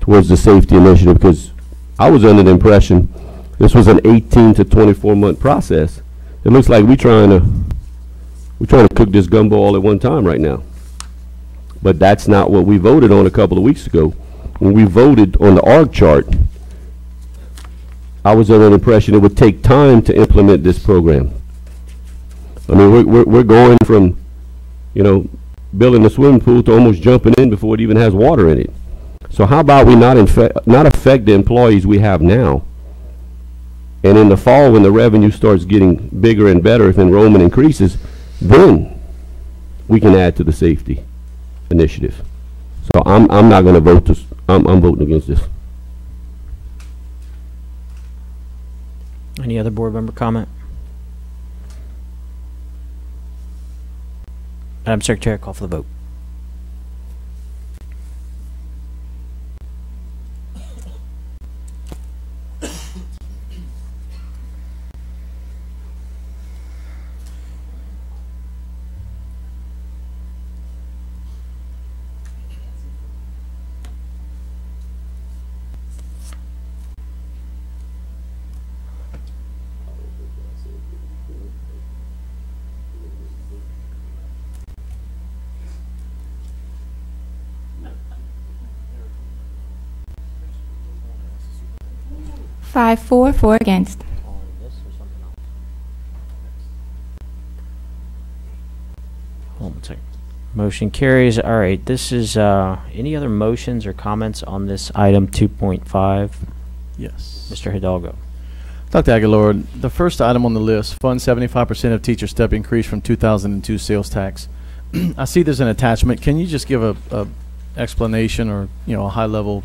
towards the safety initiative, because I was under the impression this was an 18 to 24 month process. It looks like we're trying to cook this gumbo all at one time right now. But that's not what we voted on a couple of weeks ago. When we voted on the org chart, I was under the impression it would take time to implement this program. I mean, we're going from, you know, building a swimming pool to almost jumping in before it even has water in it. So how about we not affect the employees we have now? And in the fall, when the revenue starts getting bigger and better, if enrollment increases, then we can add to the safety initiative. So I'm not going to vote this. I'm voting against this. Any other board member comment? Madam Secretary, call for the vote. Five, four against. Hold on a second. Motion carries. All right, this is, any other motions or comments on this item 2.5? Yes. Mr. Hidalgo. Dr. Aguilar, the first item on the list, fund 75% of teacher step increase from 2002 sales tax. I see there's an attachment. Can you just give a explanation, or, you know, a high level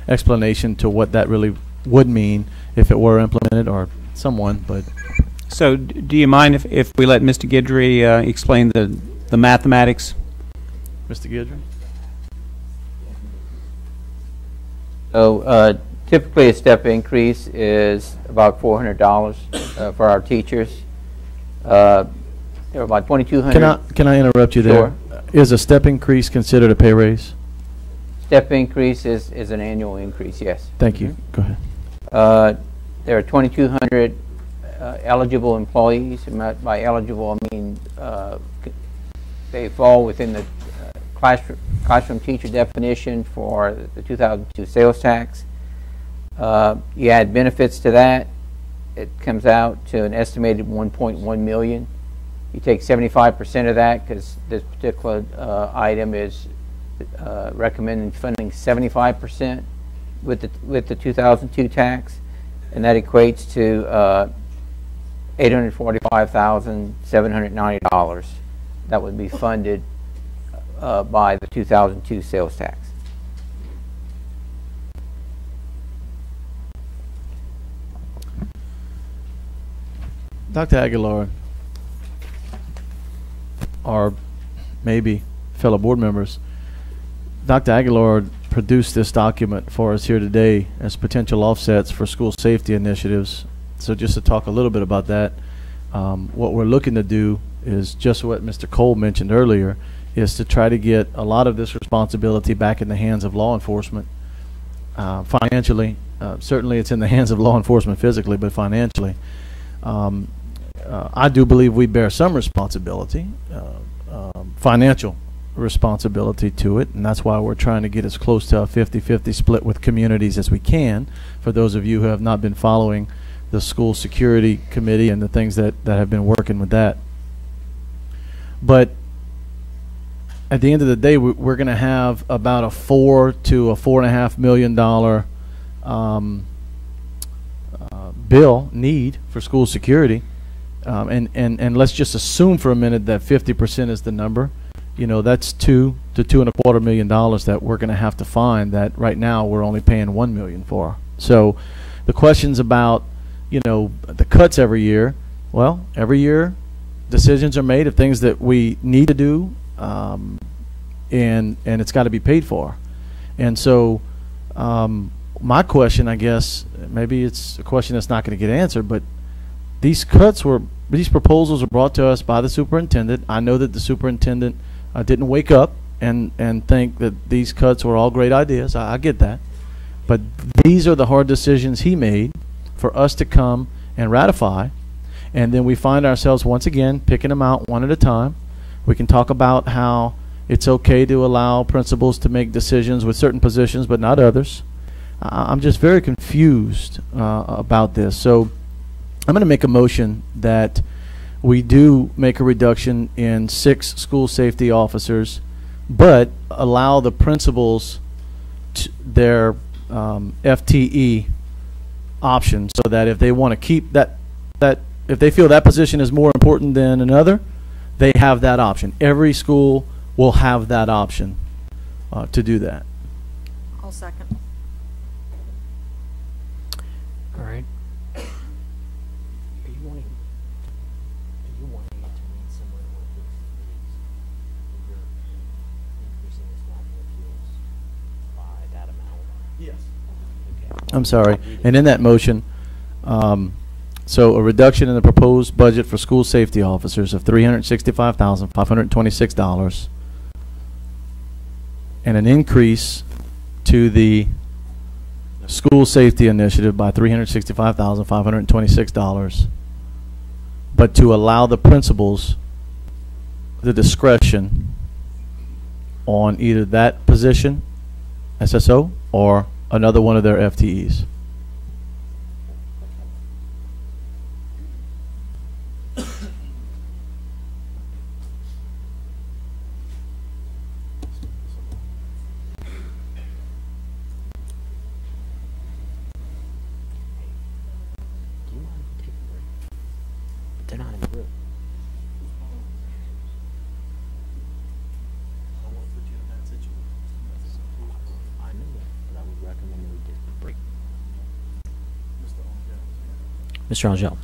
explanation to what that really would mean if it were implemented, or someone, but. So do you mind if we let Mr. Guidry explain the mathematics? Mr. Guidry? So typically a step increase is about $400 for our teachers. There are about 2,200. Can I interrupt you there? Sure. Is a step increase considered a pay raise? Step increase is an annual increase, yes. Thank you. Go ahead. There are 2,200 eligible employees. And by eligible, I mean they fall within the classroom teacher definition for the 2002 sales tax. You add benefits to that, it comes out to an estimated $1.1 million. You take 75% of that, because this particular item is recommending funding 75% with the 2002 tax, and that equates to $845,790 that would be funded by the 2002 sales tax. Dr. Aguilar, maybe fellow board members, Dr. Aguilar produced this document for us here today as potential offsets for school safety initiatives. So just to talk a little bit about that, what we're looking to do is just what Mr. Cole mentioned earlier, is to try to get a lot of this responsibility back in the hands of law enforcement. Financially, certainly it's in the hands of law enforcement physically, but financially, I do believe we bear some responsibility, financial responsibility to it, and that's why we're trying to get as close to a 50-50 split with communities as we can. For those of you who have not been following the school security committee and the things that have been working with that. But at the end of the day, we're going to have about a $4 to a $4.5 million bill need for school security, and let's just assume for a minute that 50% is the number. You know, that's $2 to $2.25 million that we're going to have to find, that right now we're only paying $1 million for. So the questions about, you know, the cuts every year, well, every year decisions are made of things that we need to do, and it's got to be paid for. And so my question, I guess, maybe it's a question that's not going to get answered, but these proposals were brought to us by the superintendent. I know that the superintendent didn't wake up and think that these cuts were all great ideas. I get that. But these are the hard decisions he made for us to come and ratify. And then we find ourselves once again picking them out one at a time. We can talk about how it's okay to allow principals to make decisions with certain positions but not others. I'm just very confused about this. So I'm going to make a motion that we do make a reduction in 6 school safety officers, but allow the principals their FTE option, so that if they want to keep that if they feel that position is more important than another, they have that option. Every school will have that option to do that. I'll second. All right. Are you wanting it to read similar to what this reads? You're increasing this line of appeals by that amount? Yes. Okay. I'm sorry. And in that motion, so a reduction in the proposed budget for school safety officers of $365,526, and an increase to the school safety initiative by $365,526, but to allow the principals the discretion on either that position, SSO, or another one of their FTEs. They're not in the room. I know that, but I would recommend that we get a break. Mr. Angel.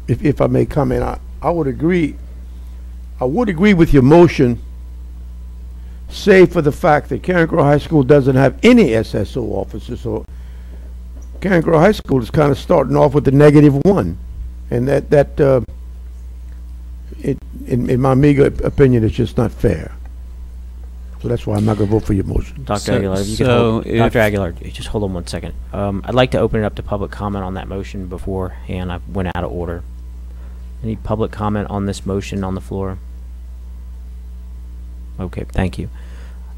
If I may comment, I would agree. I would agree with your motion, save for the fact that Karen Crowe High School doesn't have any SSO officers. So Karen Crowe High School is kind of starting off with a -1, and in my meager opinion, it's just not fair. So that's why I'm not going to vote for your motion. Dr. Aguilar, if you could hold, Dr. Aguilar, just hold on one second. I'd like to open it up to public comment on that motion beforehand. I went out of order. Any public comment on this motion on the floor? Okay, thank you.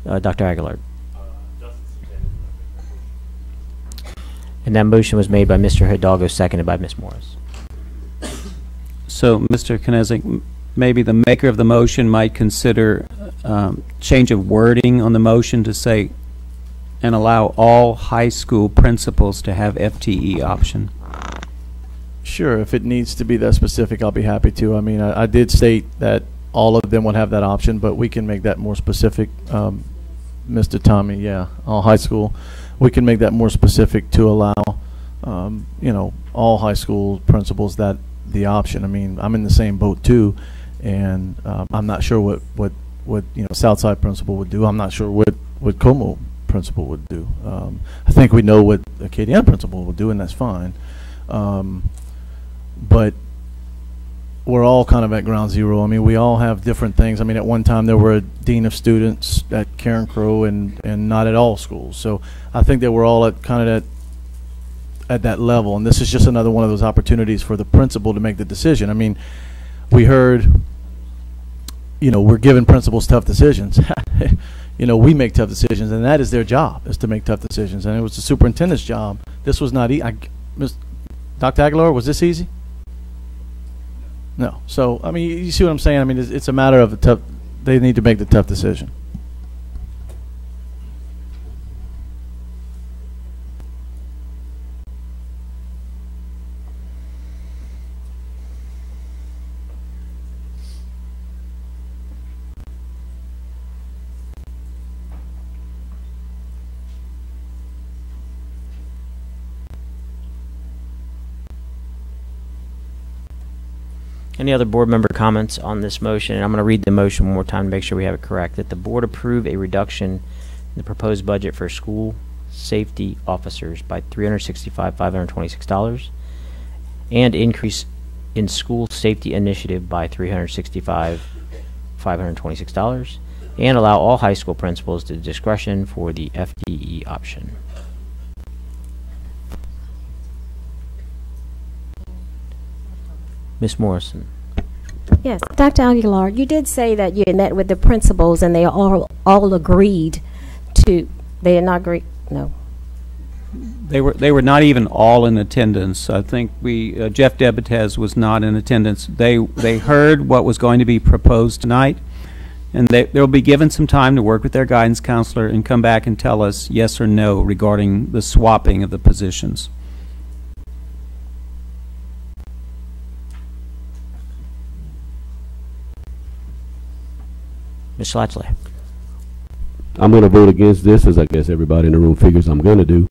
Dr. Aguilar. And that motion was made by Mr. Hidalgo, seconded by Ms. Morris. So, Mr. Knezik, maybe the maker of the motion might consider change of wording on the motion to say, and allow all high school principals to have FTE option. Sure, if it needs to be that specific, I'll be happy to. I mean, I did state that all of them would have that option, but we can make that more specific, Mr. Tommy. Yeah, all high school. We can make that more specific to allow, you know, all high school principals that the option. I mean, I'm in the same boat too, And I'm not sure what Southside principal would do. I'm not sure what Como principal would do. I think we know what the Acadiana principal would do, and that's fine. But we're all kind of at ground zero. I mean, we all have different things. I mean, at one time there were a dean of students at Karen Crowe and not at all schools. So I think that we're all at kind of at that level, and this is just another one of those opportunities for the principal to make the decision. I mean, we heard, we're giving principals tough decisions. We make tough decisions, and that is their job, is to make tough decisions. And it was the superintendent's job. This was not easy. Dr. Aguilar, was this easy? No. So, I mean, you see what I'm saying? I mean, it's a matter of they need to make the tough decision. Any other board member comments on this motion? And I'm going to read the motion one more time to make sure we have it correct. That the board approve a reduction in the proposed budget for school safety officers by $365,526 and increase in school safety initiative by $365,526 and allow all high school principals the discretion for the FDE option. Ms. Morrison. Yes, Dr. Aguilar, you did say that you had met with the principals and they all agreed to. They did not agree. No. They were not even all in attendance. I think Jeff Debites was not in attendance. They heard what was going to be proposed tonight, and they'll be given some time to work with their guidance counselor and come back and tell us yes or no regarding the swapping of the positions. Ms. Schlachly. I'm going to vote against this, as I guess everybody in the room figures I'm going to do.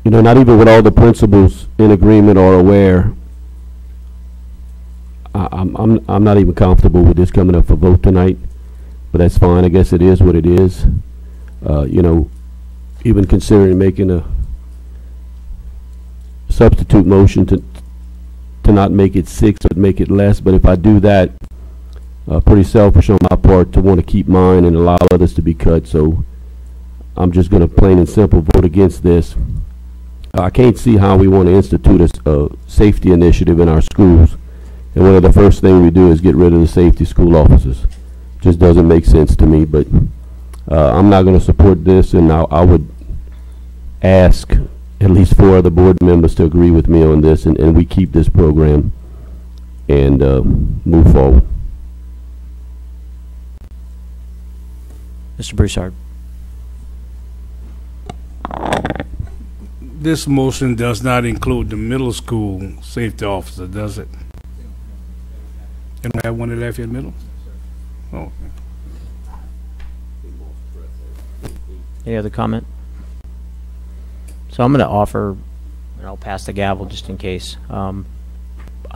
Not even with all the principals in agreement or aware, I'm not even comfortable with this coming up for vote tonight. But that's fine. I guess it is what it is. Even considering making a substitute motion to not make it 6 but make it less. But if I do that, pretty selfish on my part to want to keep mine and allow others to be cut. So I'm just going to plain and simple vote against this. I can't see how we want to institute a safety initiative in our schools, and one of the first things we do is get rid of the safety school officers. Just doesn't make sense to me. But I'm not going to support this, and I would ask at least 4 other board members to agree with me on this, and we keep this program and move forward. Mr. Broussard. This motion does not include the middle school safety officer, does it? You don't have one at Lafayette Middle? Oh. Any other comment? So I'm going to offer, and I'll pass the gavel just in case. I'm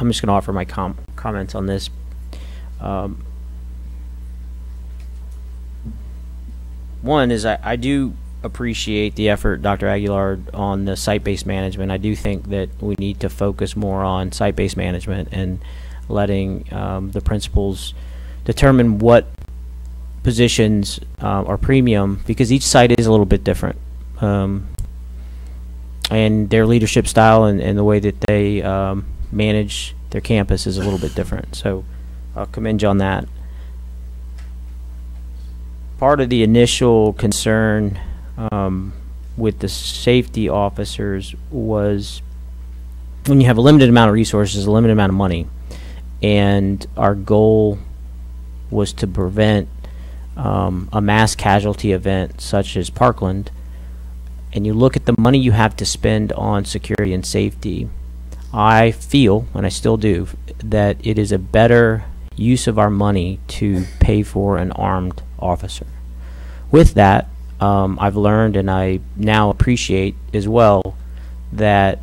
just going to offer my comments on this. One is I do appreciate the effort, Dr. Aguilar, on the site-based management. I do think that we need to focus more on site-based management and letting the principals determine what positions are premium, because each site is a little bit different. And their leadership style and the way that they manage their campus is a little bit different. So I'll commend you on that. Part of the initial concern with the safety officers was when you have a limited amount of resources, a limited amount of money, and our goal was to prevent a mass casualty event such as Parkland, and you look at the money you have to spend on security and safety, I feel, and I still do, that it is a better use of our money to pay for an armed officer. With that, I've learned, and I now appreciate as well, that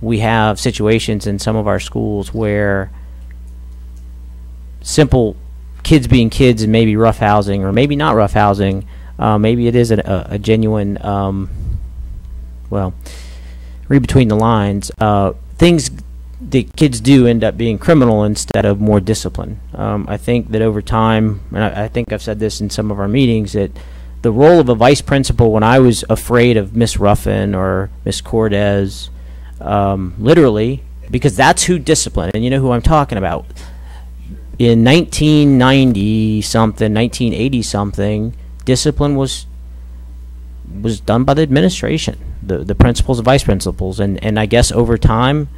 we have situations in some of our schools where simple kids being kids and maybe rough housing or maybe not rough housing, maybe it is a genuine, well, read between the lines, things that kids do end up being criminal instead of more discipline. I think that over time, and I think I've said this in some of our meetings, that the role of a vice principal, when I was afraid of Miss Ruffin or Miss Cordes, literally, because that's who disciplined, and you know who I'm talking about. In 1990-something, 1980-something, discipline was done by the administration, the principals and vice principals, and I guess over time,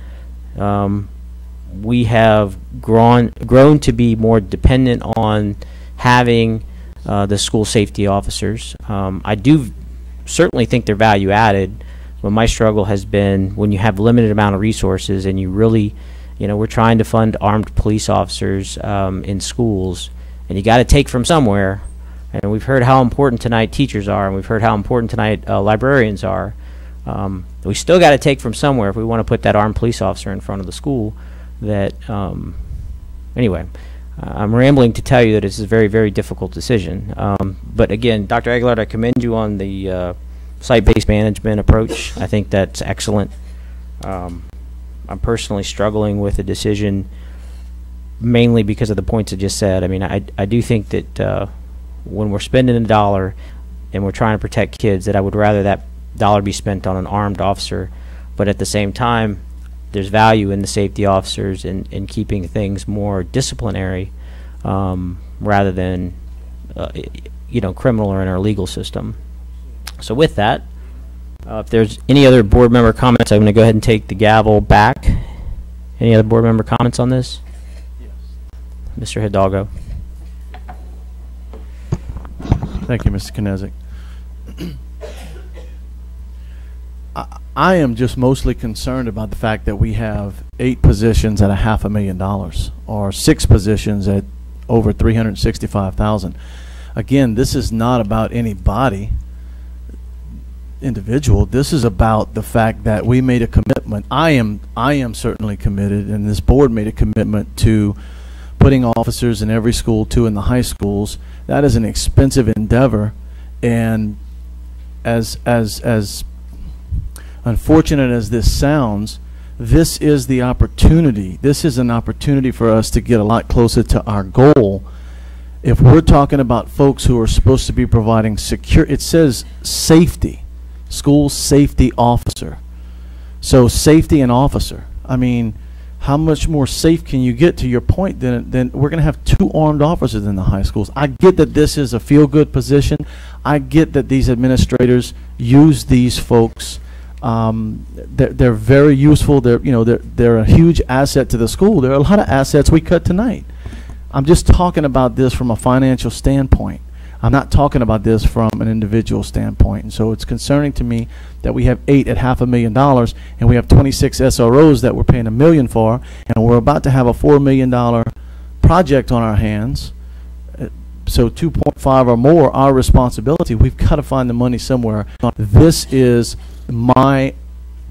we have grown to be more dependent on having the school safety officers. I do certainly think they're value added, but my struggle has been when you have limited amount of resources and you really, we're trying to fund armed police officers in schools, and you got to take from somewhere. And we've heard how important tonight teachers are, and we've heard how important tonight librarians are. We still got to take from somewhere if we want to put that armed police officer in front of the school. Anyway, I'm rambling to tell you that it's a very, very difficult decision. But again, Dr. Aguilar, I commend you on the site-based management approach. I think that's excellent. I'm personally struggling with the decision mainly because of the points I just said. I mean, I do think that when we're spending $1 and we're trying to protect kids, that I would rather that dollar be spent on an armed officer, but at the same time, there's value in the safety officers in keeping things more disciplinary rather than criminal or in our legal system. So with that, if there's any other board member comments, I'm going to go ahead and take the gavel back. Any other board member comments on this? Yes. Mr. Hidalgo. Thank you, Mr. Knezik. I am just mostly concerned about the fact that we have 8 positions at $500,000 or 6 positions at over $365,000. Again, this is not about any individual. This is about the fact that we made a commitment. I am certainly committed, and this board made a commitment to putting officers in every school, 2 in the high schools. That is an expensive endeavor, and as unfortunate as this sounds, this is the opportunity. This is an opportunity for us to get a lot closer to our goal. If we're talking about folks who are supposed to be providing secure, it says safety, school safety officer. So safety and officer. I mean, how much more safe can you get, to your point, than we're going to have 2 armed officers in the high schools? I get that this is a feel-good position. I get that these administrators use these folks. They're very useful. They're a huge asset to the school. There are a lot of assets we cut tonight. I'm just talking about this from a financial standpoint. I'm not talking about this from an individual standpoint. And so it's concerning to me that we have 8 at $500,000 and we have 26 SROs that we're paying $1 million for, and we're about to have a $4 million project on our hands. So 2.5 or more, our responsibility. We've got to find the money somewhere. This is my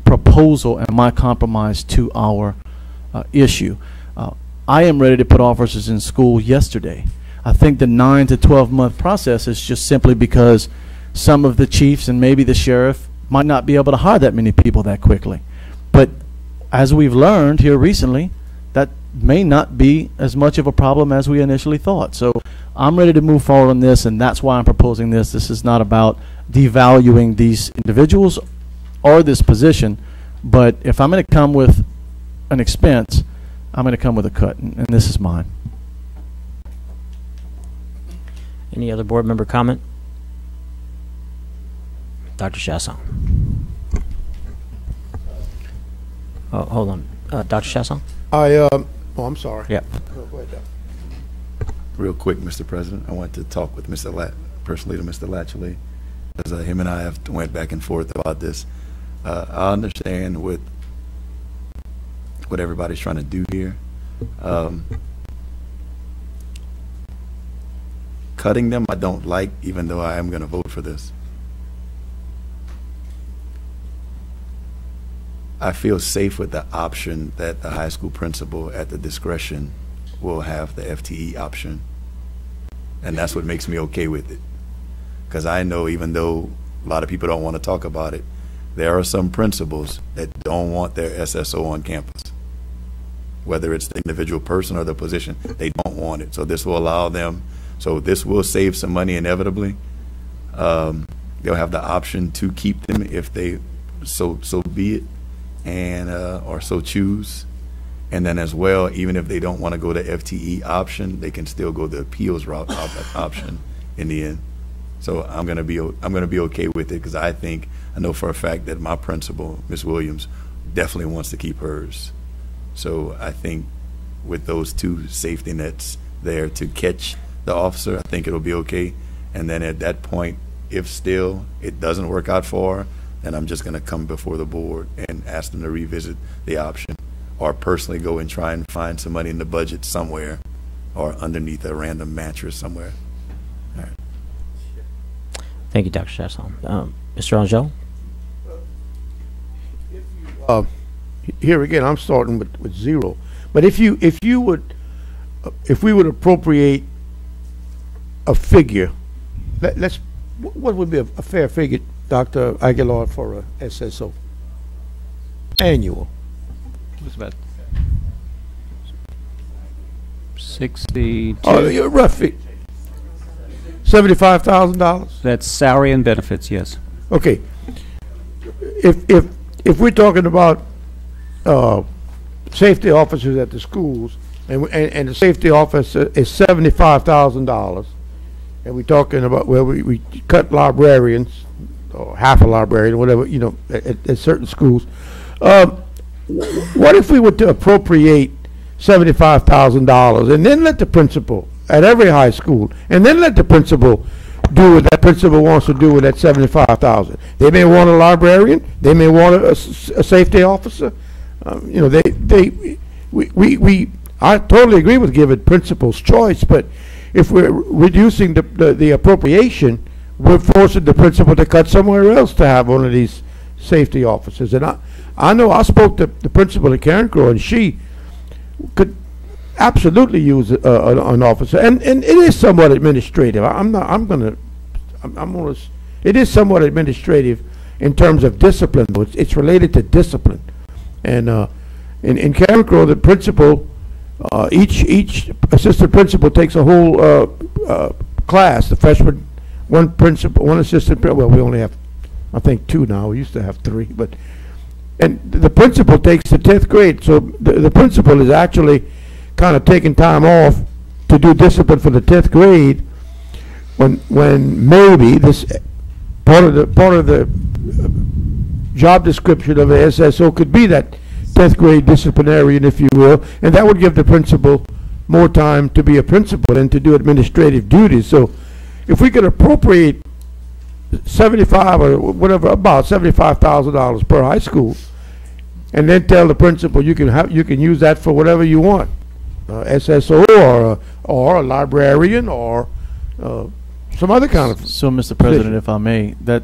proposal and my compromise to our issue. I am ready to put officers in school yesterday. I think the 9 to 12 month process is just simply because some of the chiefs and maybe the sheriff might not be able to hire that many people that quickly. But as we've learned here recently, that may not be as much of a problem as we initially thought. So I'm ready to move forward on this, and that's why I'm proposing this. This is not about devaluing these individuals or this position, but if I'm going to come with an expense, I'm going to come with a cut, and this is mine. Any other board member comment? Dr. Chasson. Oh, hold on. Dr. Chasson? I'm sorry. Yeah. Go ahead, Doc. Real quick, Mr. President, I want to talk with personally to Mr. Latchley, because him and I have went back and forth about this. I understand what everybody's trying to do here. Cutting them I don't like, even though I am going to vote for this. I feel safe with the option that the high school principal at the discretion will have the FTE option. And that's what makes me okay with it. Because I know, even though a lot of people don't want to talk about it, there are some principals that don't want their SSO on campus. Whether it's the individual person or the position, they don't want it. So this will allow them, so this will save some money inevitably. They'll have the option to keep them if they so be it, and or so choose. And then as well, even if they don't want to go the FTE option, they can still go the appeals route option in the end. So I'm gonna be okay with it, because I know for a fact that my principal, Ms. Williams, definitely wants to keep hers. So I think with those two safety nets there to catch the officer, I think it'll be okay. And then at that point, if still it doesn't work out for her, then I'm just gonna come before the board and ask them to revisit the option, or personally go and try and find some money in the budget somewhere, or underneath a random mattress somewhere. All right. Thank you, Dr. Chasson. Mr. Angel? Here again, I'm starting with zero. But if we would appropriate a figure, what would be a fair figure, Dr. Aguilar, for a SSO? Annual. What's about 60? Oh, you're roughly $75,000. That's salary and benefits, yes. Okay. If we're talking about safety officers at the schools, and the safety officer is $75,000, and we're talking about, well, we cut librarians, or half a librarian, whatever, at certain schools. What if we were to appropriate $75,000 and then let the principal at every high school, and then let the principal do what that principal wants to do with that $75,000? They may want a librarian, they may want a safety officer. I totally agree with giving principals choice, but if we're reducing the appropriation, we're forcing the principal to cut somewhere else to have one of these safety officers. And I know I spoke to the principal at Carencro, and she could absolutely use an officer, and it is somewhat administrative. It is somewhat administrative in terms of discipline. It's related to discipline, and in Carencro, the principal, each assistant principal takes a whole class. The freshman, one principal, one assistant. Well, we only have, I think, 2 now. We used to have 3, and the principal takes the 10th grade. So the principal is actually kind of taking time off to do discipline for the 10th grade, when maybe this part of the job description of a SSO could be that 10th grade disciplinarian, if you will, and that would give the principal more time to be a principal and to do administrative duties. So if we could appropriate 75 or whatever, about $75,000 per high school, and then tell the principal you can use that for whatever you want, SSO or a librarian or some other kind of. So, Mr. President, if I may, that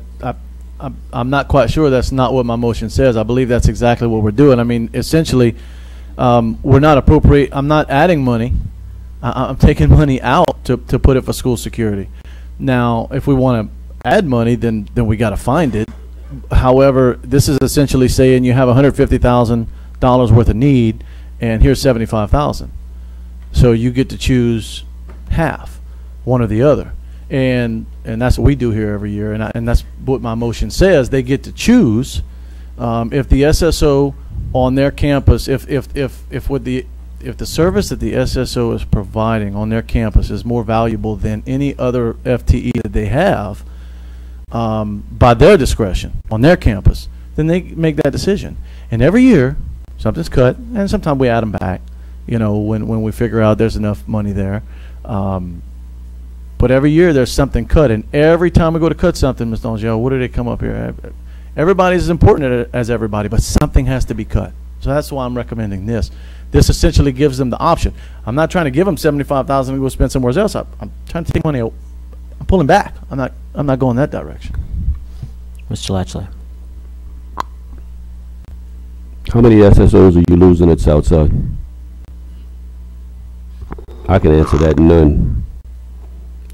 I'm not quite sure that's not what my motion says. I believe that's exactly what we're doing. I mean, essentially, we're not appropriate. I'm not adding money. I'm taking money out to put it for school security. Now, if we want to add money, then we got to find it. However, this is essentially saying you have $150,000 worth of need, and here's $75,000. So you get to choose half, one or the other, and that's what we do here every year. And that's what my motion says. They get to choose if the SSO on their campus, if the service that the SSO is providing on their campus is more valuable than any other FTE that they have, by their discretion on their campus, then they make that decision. And every year, something's cut, and sometimes we add them back, when we figure out there's enough money there. But every year there's something cut, and every time we go to cut something, Mr. Angel, what do they come up here? Everybody's as important as everybody, but something has to be cut. So that's why I'm recommending this. This essentially gives them the option. I'm not trying to give them $75,000 to go spend somewhere else. I'm trying to take money. I'm pulling back. I'm not going that direction. Mr. Latchley. How many SSOs are you losing at Southside? I can answer that, none.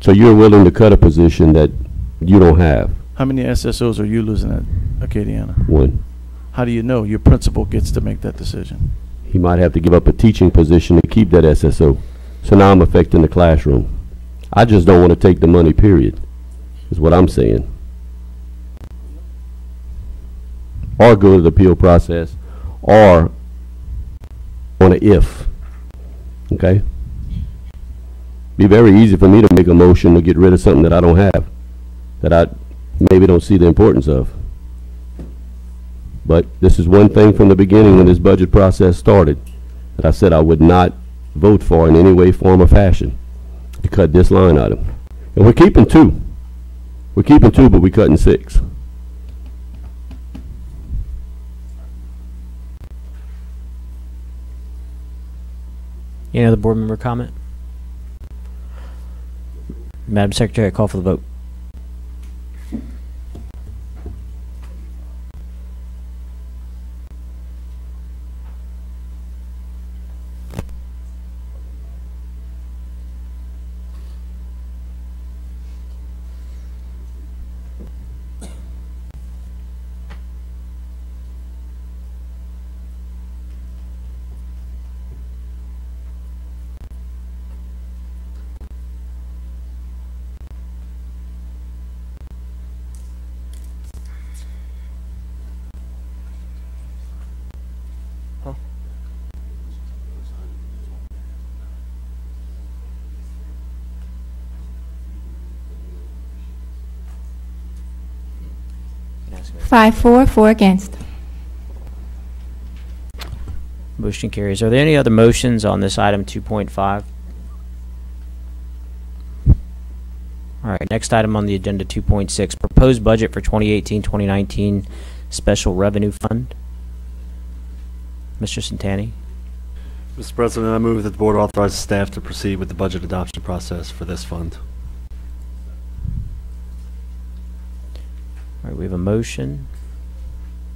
So you're willing to cut a position that you don't have? How many SSOs are you losing at Acadiana? One. How do you know? Your principal gets to make that decision. He might have to give up a teaching position to keep that SSO. So now I'm affecting the classroom. I just don't want to take the money, period, is what I'm saying. Or go to the appeal process, or on an if. Okay? Be very easy for me to make a motion to get rid of something that I don't have, that I maybe don't see the importance of. But this is one thing from the beginning when this budget process started that I said I would not vote for in any way, form, or fashion to cut this line item. And we're keeping 2. We're keeping 2, but we're cutting 6. Any other board member comment? Madam Secretary, I call for the vote. Five for, 4 against. Motion carries. Are there any other motions on this item 2.5? All right, next item on the agenda, 2.6, proposed budget for 2018-2019 special revenue fund. Mr. Santani. Mr. President, I move that the board authorizes staff to proceed with the budget adoption process for this fund. All right, we have a motion.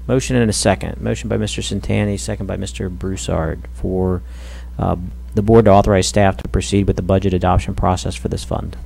Motion and a second. Motion by Mr. Santani, second by Mr. Broussard for the board to authorize staff to proceed with the budget adoption process for this fund.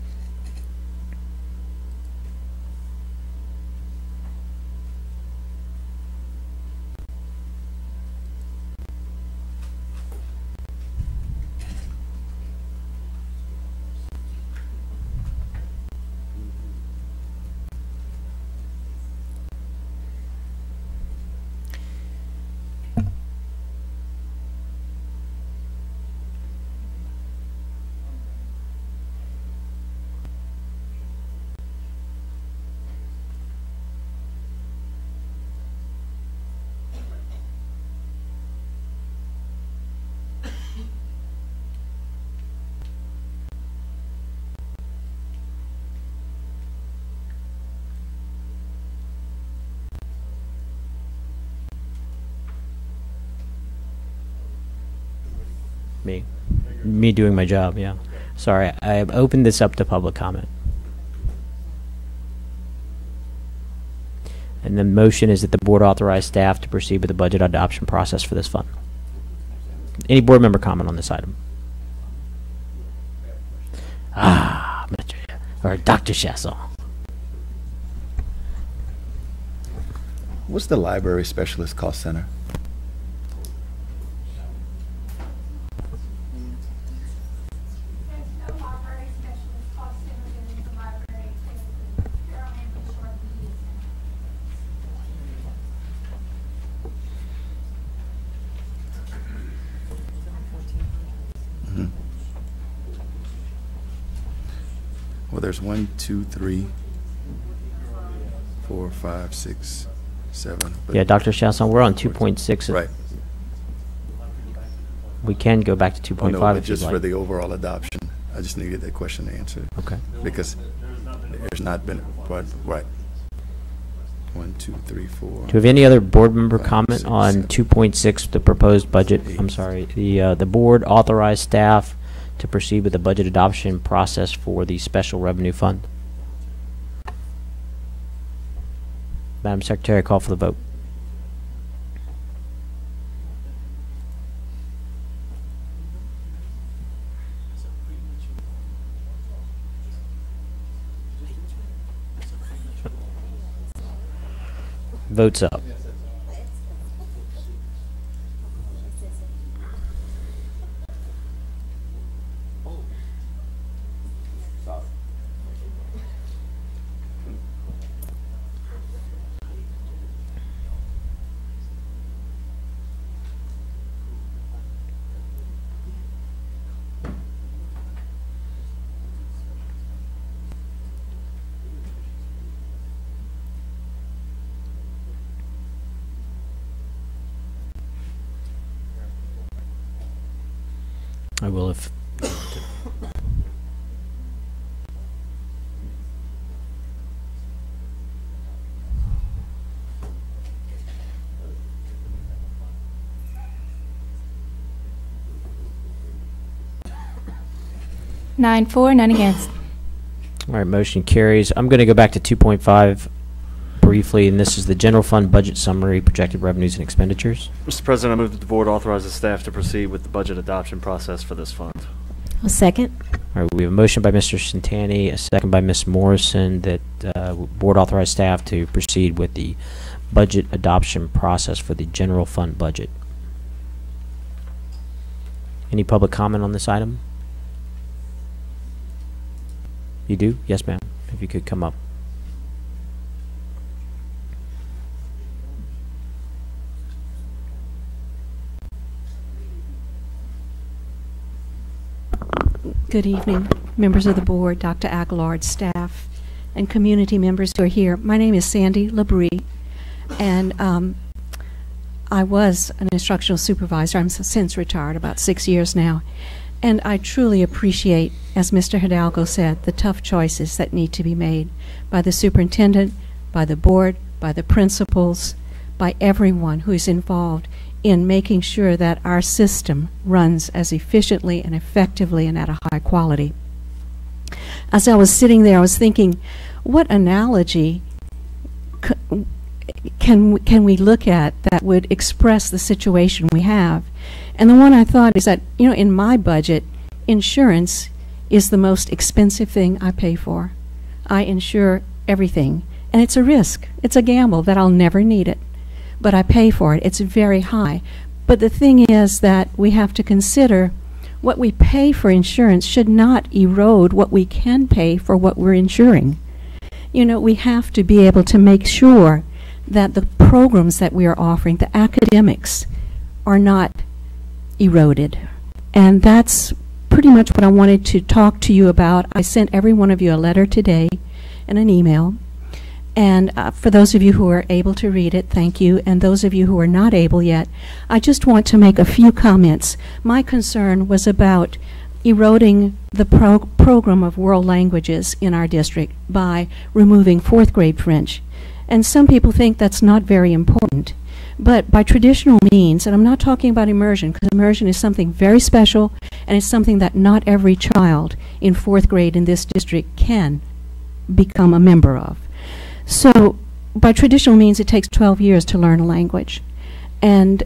Me doing my job, yeah. Sorry, I have opened this up to public comment. And the motion is that the board authorize staff to proceed with the budget adoption process for this fund. Any board member comment on this item? Mr. or Dr. Chasson. What's the library specialist cost center? Well, there's 1, 2, 3, 4, 5, 6, 7. Yeah, Dr. Chasson, we're on 2.6. Right. We can go back to 2.5 Oh, no, but if you'd just like. for the overall adoption. I just needed that question answered. Okay. Because there's not been, right. 1, 2, 3, 4. Do you have any other board member 5, comment 6, on 7, 2.6, the proposed budget? 8. I'm sorry, the board authorized staff to proceed with the budget adoption process for the special revenue fund. Madam Secretary, I call for the vote. Votes up. I will if. Nine for, none against. All right, motion carries. I'm going to go back to 2.5 briefly, and this is the general fund budget summary, projected revenues and expenditures. Mr. President, I move that the board authorizes staff to proceed with the budget adoption process for this fund. A second. All right, we have a motion by Mr. Santani, a second by Ms. Morrison, that board authorize staff to proceed with the budget adoption process for the general fund budget. Any public comment on this item? You do? Yes, ma'am. If you could come up. Good evening, members of the board, Dr. Aguilar, staff, and community members who are here. My name is Sandy Labrie, and I was an instructional supervisor. I'm since retired, about 6 years now. And I truly appreciate, as Mr. Hidalgo said, the tough choices that need to be made by the superintendent, by the board, by the principals, by everyone who is involved in making sure that our system runs as efficiently and effectively and at a high quality. As I was sitting there, I was thinking, what analogy can we look at that would express the situation we have? And the one I thought is that, you know, in my budget, insurance is the most expensive thing I pay for. I insure everything, and it's a risk. It's a gamble that I'll never need it. But I pay for it. It's very high. But the thing is that we have to consider what we pay for insurance should not erode what we can pay for what we're insuring. You know, we have to be able to make sure that the programs that we are offering, the academics, are not eroded. And that's pretty much what I wanted to talk to you about. I sent every one of you a letter today and an email. And for those of you who are able to read it, thank you. And those of you who are not able yet, I just want to make a few comments. My concern was about eroding the program of world languages in our district by removing 4th grade French. And some people think that's not very important. But by traditional means, and I'm not talking about immersion, because immersion is something very special, and it's something that not every child in 4th grade in this district can become a member of. So by traditional means, it takes 12 years to learn a language. And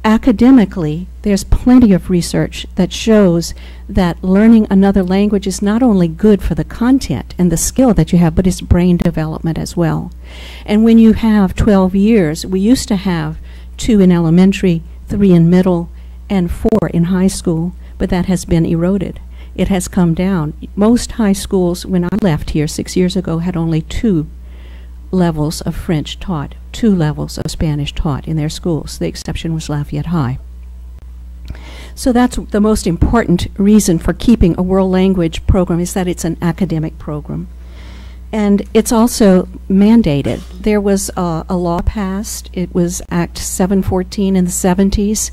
academically, there's plenty of research that shows that learning another language is not only good for the content and the skill that you have, but it's brain development as well. And when you have 12 years, we used to have 2 in elementary, 3 in middle, and 4 in high school, but that has been eroded. It has come down. Most high schools, when I left here 6 years ago, had only 2 levels of French taught, 2 levels of Spanish taught in their schools. The exception was Lafayette High. So that's the most important reason for keeping a world language program, is that it's an academic program. And it's also mandated. There was a law passed. It was Act 714 in the 70s.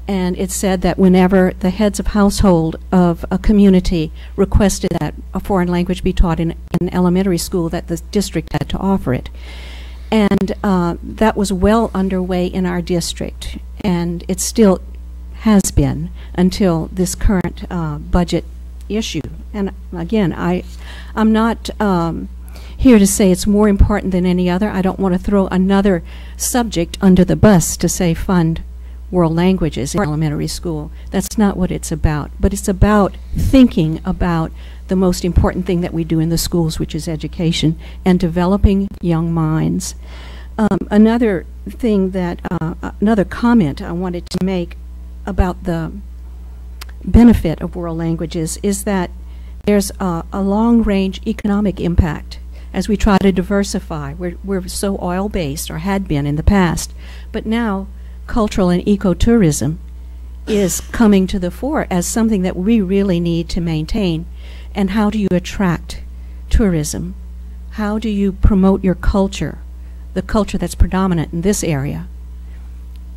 And it said that whenever the heads of household of a community requested that a foreign language be taught in elementary school, that the district had to offer it. And that was well underway in our district, and it still has been until this current budget issue. And again, I'm not here to say it's more important than any other. I don't want to throw another subject under the bus to say fund world languages in elementary school. That's not what it's about. But it's about thinking about the most important thing that we do in the schools, which is education and developing young minds. Another thing that, another comment I wanted to make about the benefit of world languages is that there's a long-range economic impact as we try to diversify. We're so oil-based, or had been in the past, but now cultural and ecotourism is coming to the fore as something that we really need to maintain. And how do you attract tourism? How do you promote your culture, the culture that's predominant in this area,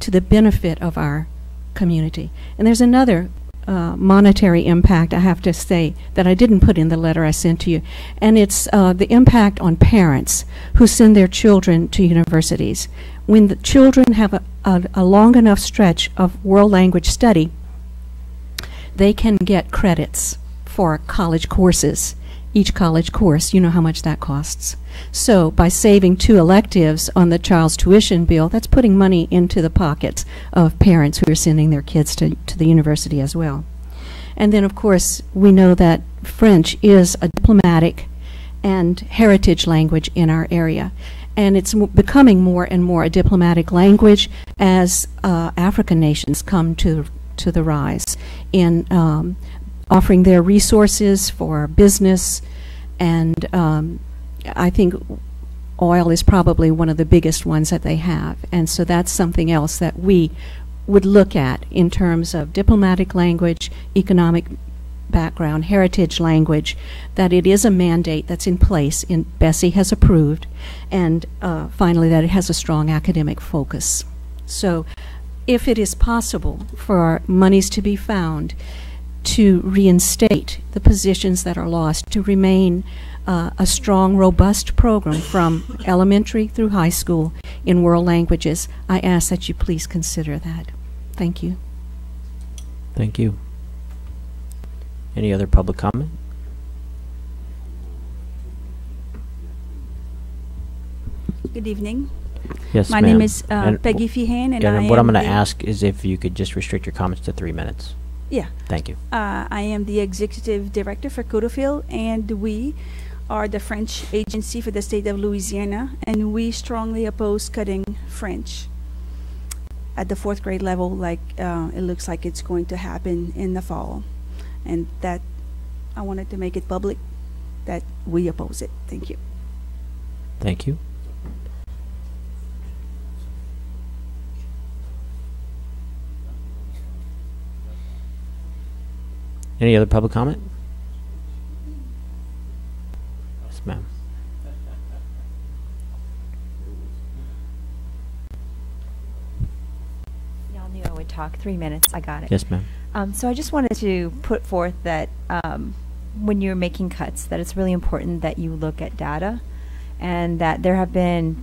to the benefit of our community? And there's another monetary impact, I have to say, that I didn't put in the letter I sent to you, and it's the impact on parents who send their children to universities. When the children have a long enough stretch of world language study, they can get credits for college courses. Each college course, you know how much that costs. So by saving 2 electives on the child's tuition bill, that's putting money into the pockets of parents who are sending their kids to the university as well. And then, of course, we know that French is a diplomatic and heritage language in our area. And it's becoming more and more a diplomatic language as African nations come to the rise in offering their resources for business, and I think oil is probably one of the biggest ones that they have. And so that's something else that we would look at in terms of diplomatic language, economic background, heritage language, that it is a mandate that's in place, Bessie has approved, and finally that it has a strong academic focus. So if it is possible for monies to be found to reinstate the positions that are lost, to remain a strong, robust program from elementary through high school in world languages, I ask that you please consider that. Thank you. Thank you. Any other public comment? Good evening. Yes, my name is Peggy Feehan, and what I'm going to ask is if you could just restrict your comments to 3 minutes. Yeah. Thank you. I am the executive director for Coteautville, and we are the French agency for the state of Louisiana, and we strongly oppose cutting French at the 4th grade level, like it looks like it's going to happen in the fall. And that I wanted to make it public that we oppose it. Thank you. Thank you. Any other public comment? Yes, ma'am. Y'all knew I would talk. 3 minutes. I got it. Yes, ma'am. So I just wanted to put forth that when you're making cuts, that it's really important that you look at data, and that there have been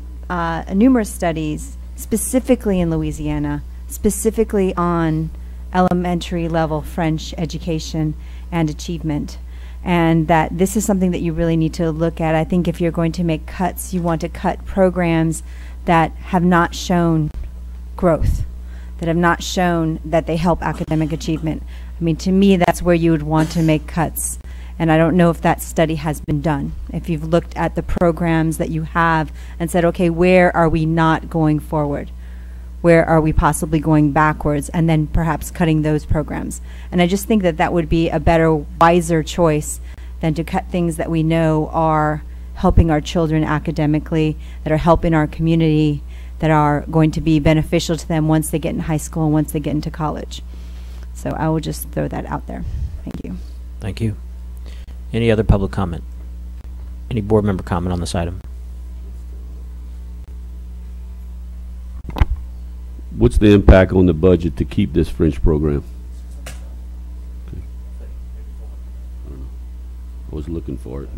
numerous studies specifically in Louisiana, specifically on elementary level French education and achievement, and that this is something that you really need to look at. I think if you're going to make cuts, you want to cut programs that have not shown growth, that have not shown that they help academic achievement. I mean, to me, that's where you would want to make cuts. And I don't know if that study has been done. If you've looked at the programs that you have and said, okay, where are we not going forward? Where are we possibly going backwards, and then perhaps cutting those programs? And I just think that that would be a better, wiser choice than to cut things that we know are helping our children academically, that are helping our community, that are going to be beneficial to them once they get in high school and once they get into college. So I will just throw that out there. Thank you. Thank you. Any other public comment? Any board member comment on this item? What's the impact on the budget to keep this French program? Okay. I was looking for it.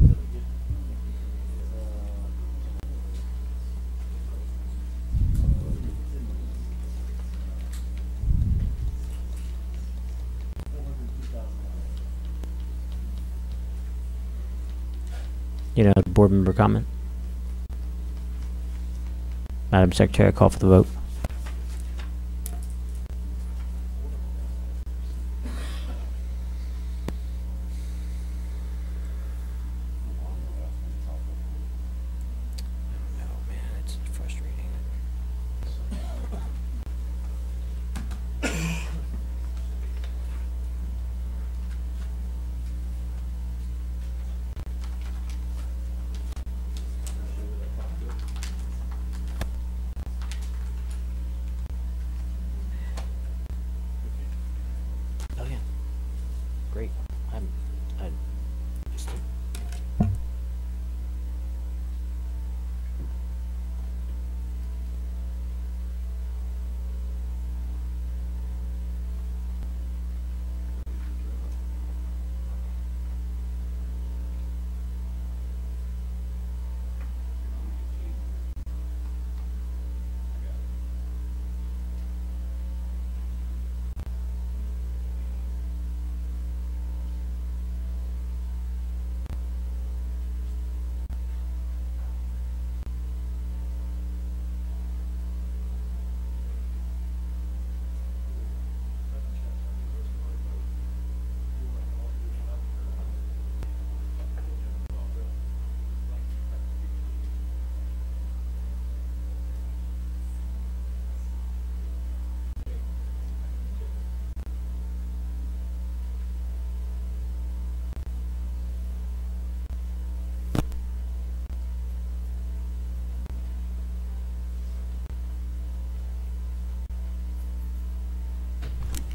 You know, board member comment? Madam Secretary, I call for the vote.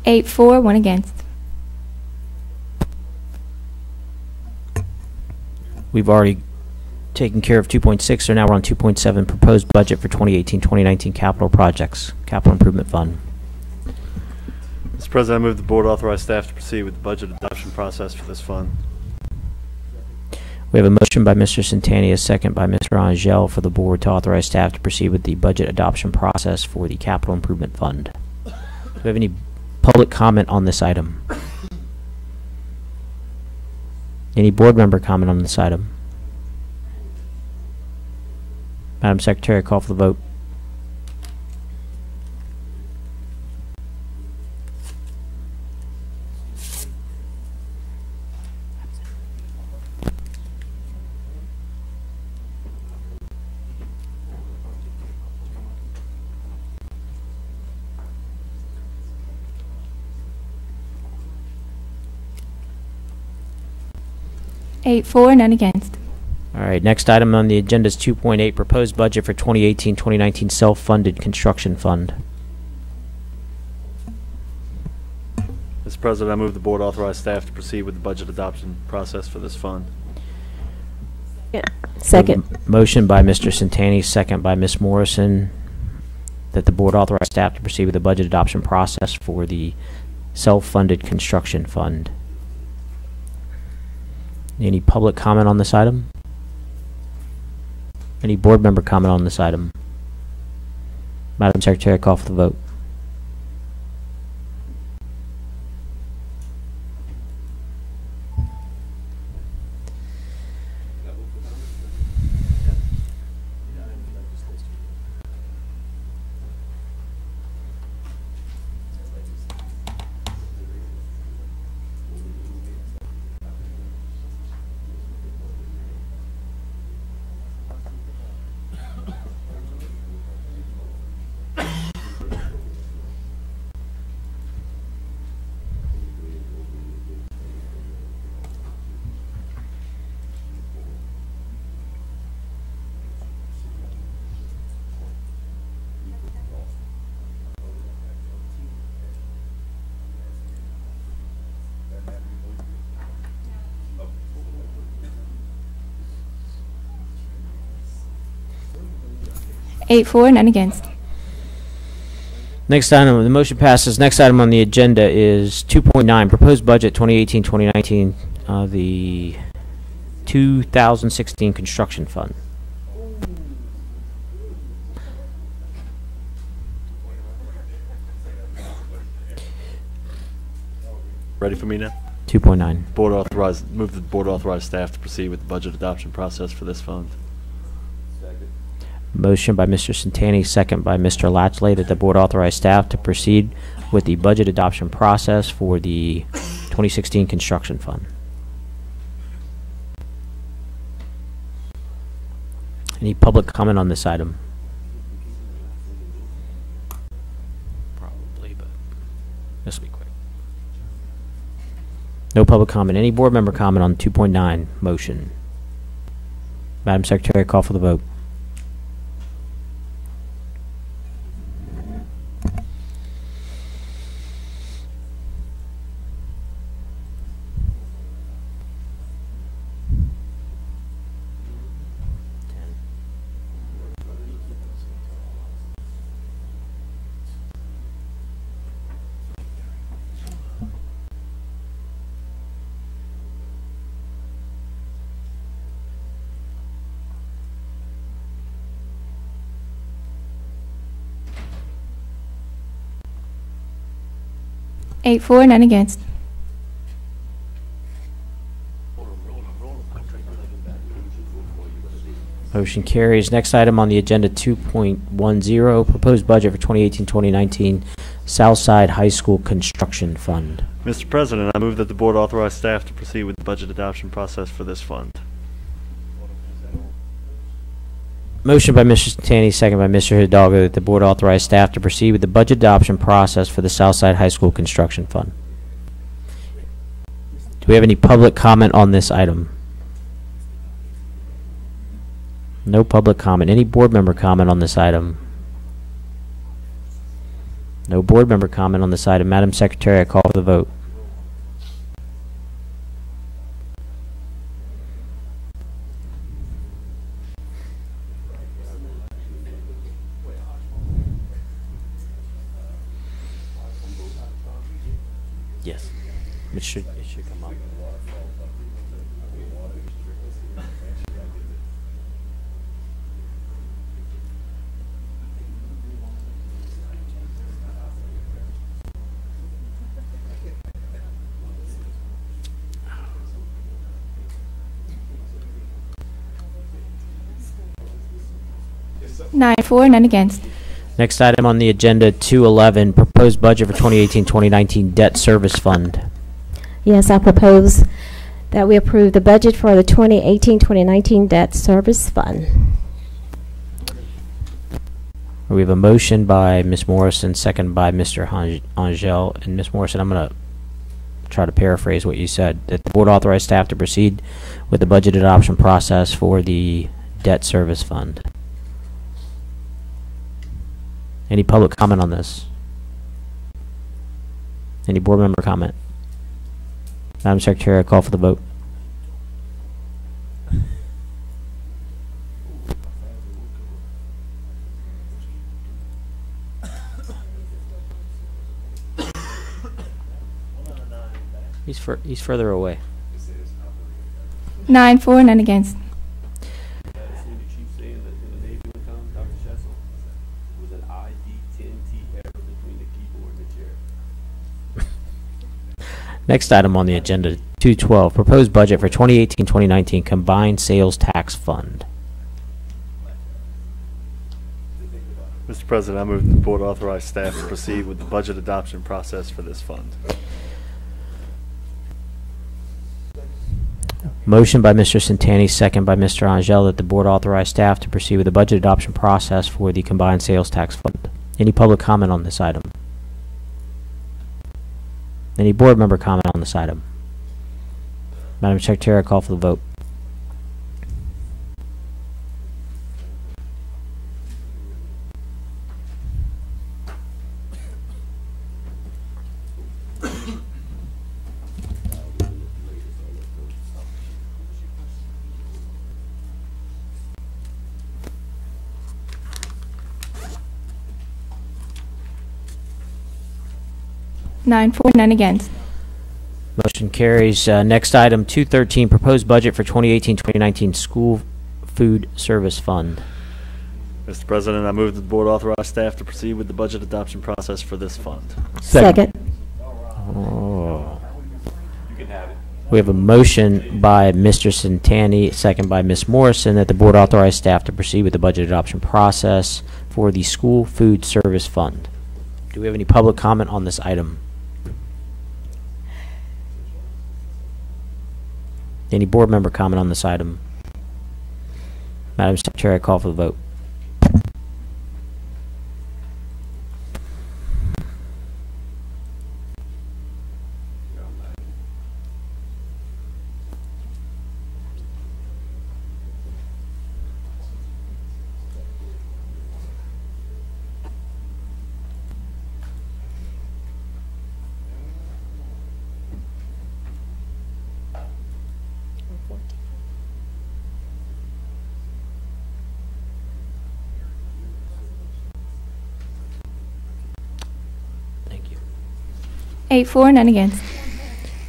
8 for, 1 against. We've already taken care of 2.6, so now we're on 2.7, proposed budget for 2018-2019 capital projects, capital improvement fund. Mr. President, I move the board authorize staff to proceed with the budget adoption process for this fund. We have a motion by Mr. Santani, a second by Mr. Angel for the board to authorize staff to proceed with the budget adoption process for the capital improvement fund. Do we have any public comment on this item? Any board member comment on this item? Madam Secretary, call for the vote. Eight for, none against. All right, next item on the agenda is 2.8, proposed budget for 2018-2019 self-funded construction fund. Mr. President, I move the board authorize staff to proceed with the budget adoption process for this fund. Second. Motion by Mr. Santani, second by Ms. Morrison, that the board authorize staff to proceed with the budget adoption process for the self-funded construction fund. Any public comment on this item? Any board member comment on this item? Madam Secretary, call for the vote. Eight for, none against. Next item, the motion passes. Next item on the agenda is 2.9, proposed budget 2018-2019, the 2016 construction fund. Ready for me now? 2.9. Move the board authorize staff to proceed with the budget adoption process for this fund. Motion by Mr. Santani, second by Mr. Latchley, that the board authorize staff to proceed with the budget adoption process for the 2016 construction fund. Any public comment on this item? Probably, but this will be quick. No public comment. Any board member comment on 2.9 motion? Madam Secretary, call for the vote. Eight for, none against. Motion carries. Next item on the agenda, 2.10, proposed budget for 2018-2019 Southside High School Construction Fund. Mr. President, I move that the board authorize staff to proceed with the budget adoption process for this fund. Motion by Mr. Santani, second by Mr. Hidalgo, that the board authorize staff to proceed with the budget adoption process for the Southside High School Construction Fund. Do we have any public comment on this item? No public comment. Any board member comment on this item? No board member comment on this item. Madam Secretary, I call for the vote. Yes. It should come up. Nine for, none against. Next item on the agenda, 211, proposed budget for 2018-2019 debt service fund. Yes, I propose that we approve the budget for the 2018-2019 debt service fund. We have a motion by Ms. Morrison, second by Mr. Angel. And Ms. Morrison, I'm going to try to paraphrase what you said, that the board authorize staff to proceed with the budget adoption process for the debt service fund. Any public comment on this? Any board member comment? Madam Secretary, I call for the vote. He's further away. 9 for, none against. Next item on the agenda, 212, proposed budget for 2018-2019 combined sales tax fund. Mr. President, I move that the board authorize staff to proceed with the budget adoption process for this fund. Motion by Mr. Santani, second by Mr. Angel, that the board authorize staff to proceed with the budget adoption process for the combined sales tax fund. Any public comment on this item? Any board member comment on this item? Madam Secretary, I call for the vote. Nine for, none against. Motion carries. Next item, 213, proposed budget for 2018-2019 school food service fund. Mr. President, I move that the board authorize staff to proceed with the budget adoption process for this fund. Second. Oh. We have a motion by Mr. Santani, second by Ms. Morrison, that the board authorize staff to proceed with the budget adoption process for the school food service fund. Do we have any public comment on this item? Any board member comment on this item? Madam Secretary, I call for the vote. Thank you. 8 for, none against.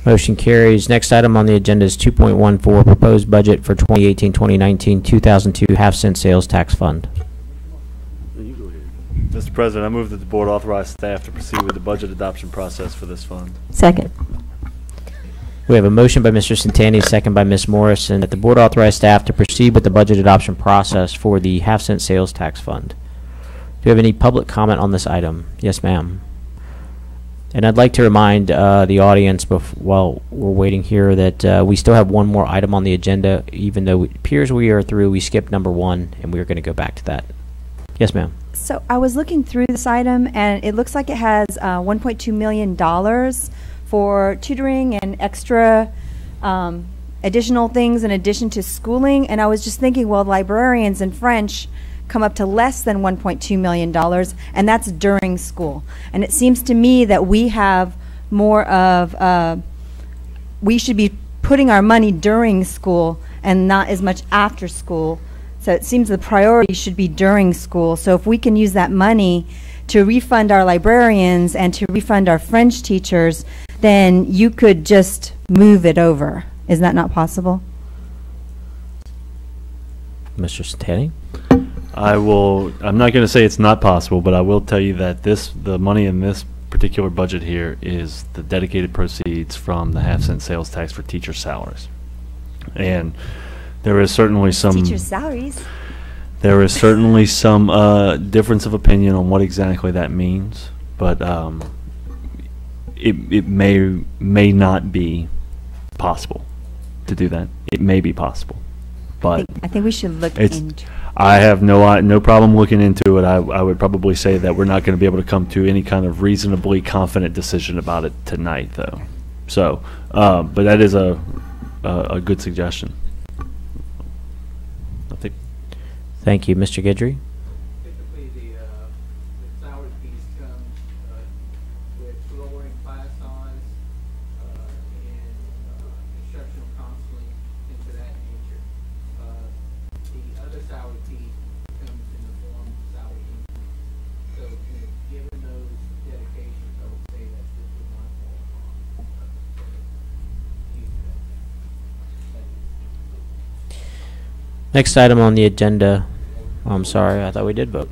Motion carries. Next item on the agenda is 2.14, proposed budget for 2018-2019 2002 half-cent sales tax fund. Mr. President, I move that the board authorize staff to proceed with the budget adoption process for this fund. Second. We have a motion by Mr. Santani, second by Ms. Morrison, that the board authorize staff to proceed with the budget adoption process for the half-cent sales tax fund. Do you have any public comment on this item? Yes, ma'am. And I'd like to remind the audience while we're waiting here that we still have one more item on the agenda. Even though it appears we are through, we skipped number 1, and we're going to go back to that. Yes, ma'am. So I was looking through this item, and it looks like it has $1.2 million for tutoring and extra additional things in addition to schooling. And I was just thinking, well, librarians and French come up to less than $1.2 million, and that's during school. And it seems to me that we have more of, we should be putting our money during school and not as much after school. So it seems the priority should be during school. So if we can use that money to refund our librarians and to refund our French teachers, then you could just move it over. Is that not possible? Mr. Santani? I'm not going to say it's not possible, but I will tell you that the money in this particular budget here is the dedicated proceeds from the half-cent sales tax for teacher salaries. And there is certainly some Teacher salaries. There is certainly some difference of opinion on what exactly that means, but it may not be possible to do that. It may be possible, but I think we should look into. I have no problem looking into it. I would probably say that we're not going to be able to come to any kind of reasonably confident decision about it tonight, though. So, but that is a good suggestion. I think. Thank you, Mr. Guidry. Typically, the salary piece comes with lowering class size and instructional counseling, things of that nature. The other salary piece comes in the form of salary increase. So, given those dedications, I would say that this would not fall upon. Next item on the agenda. Oh, I'm sorry, I thought we did vote.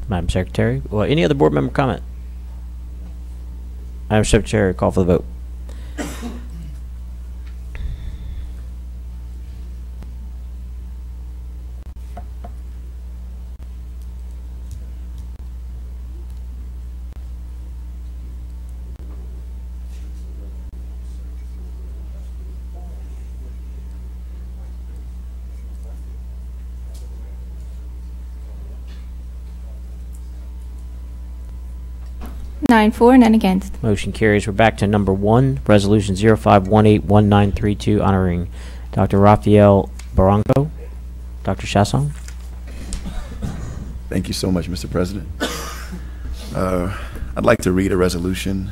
Madam Secretary, well, any other board member comment? Madam Secretary, call for the vote. 9 for, none against. Motion carries. We're back to number 1, Resolution 05181932, honoring Dr. Raphael Barranco. Dr. Chasson. Thank you so much, Mr. President. I'd like to read a resolution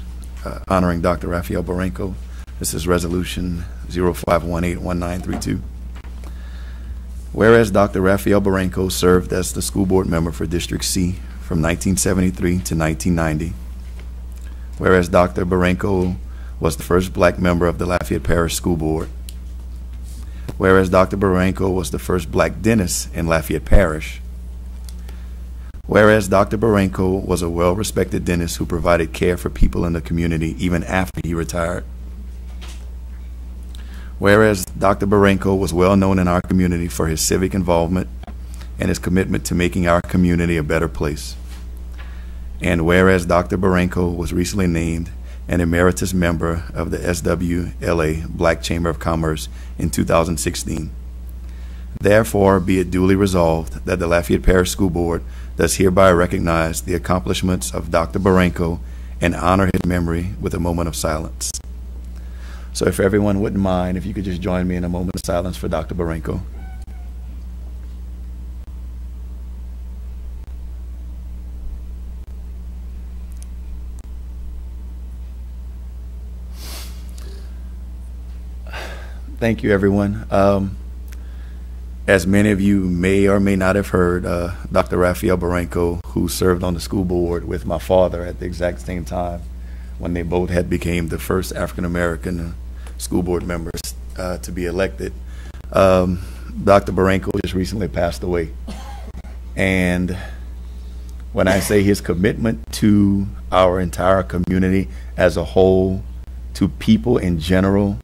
honoring Dr. Raphael Barranco. This is Resolution 05181932. Whereas Dr. Raphael Barranco served as the school board member for District C from 1973 to 1990. Whereas Dr. Barranco was the first black member of the Lafayette Parish School Board. Whereas Dr. Barranco was the first black dentist in Lafayette Parish. Whereas Dr. Barranco was a well-respected dentist who provided care for people in the community even after he retired. Whereas Dr. Barranco was well known in our community for his civic involvement and his commitment to making our community a better place. And whereas Dr. Barranco was recently named an emeritus member of the SWLA Black Chamber of Commerce in 2016. Therefore, be it duly resolved that the Lafayette Parish School Board does hereby recognize the accomplishments of Dr. Barranco and honor his memory with a moment of silence. So if everyone wouldn't mind, if you could just join me in a moment of silence for Dr. Barranco. Thank you, everyone. As many of you may or may not have heard, Dr. Raphael Barranco, who served on the school board with my father at the exact same time when they both had became the first African-American school board members to be elected, Dr. Barranco just recently passed away. And when I say his commitment to our entire community as a whole, to people in general,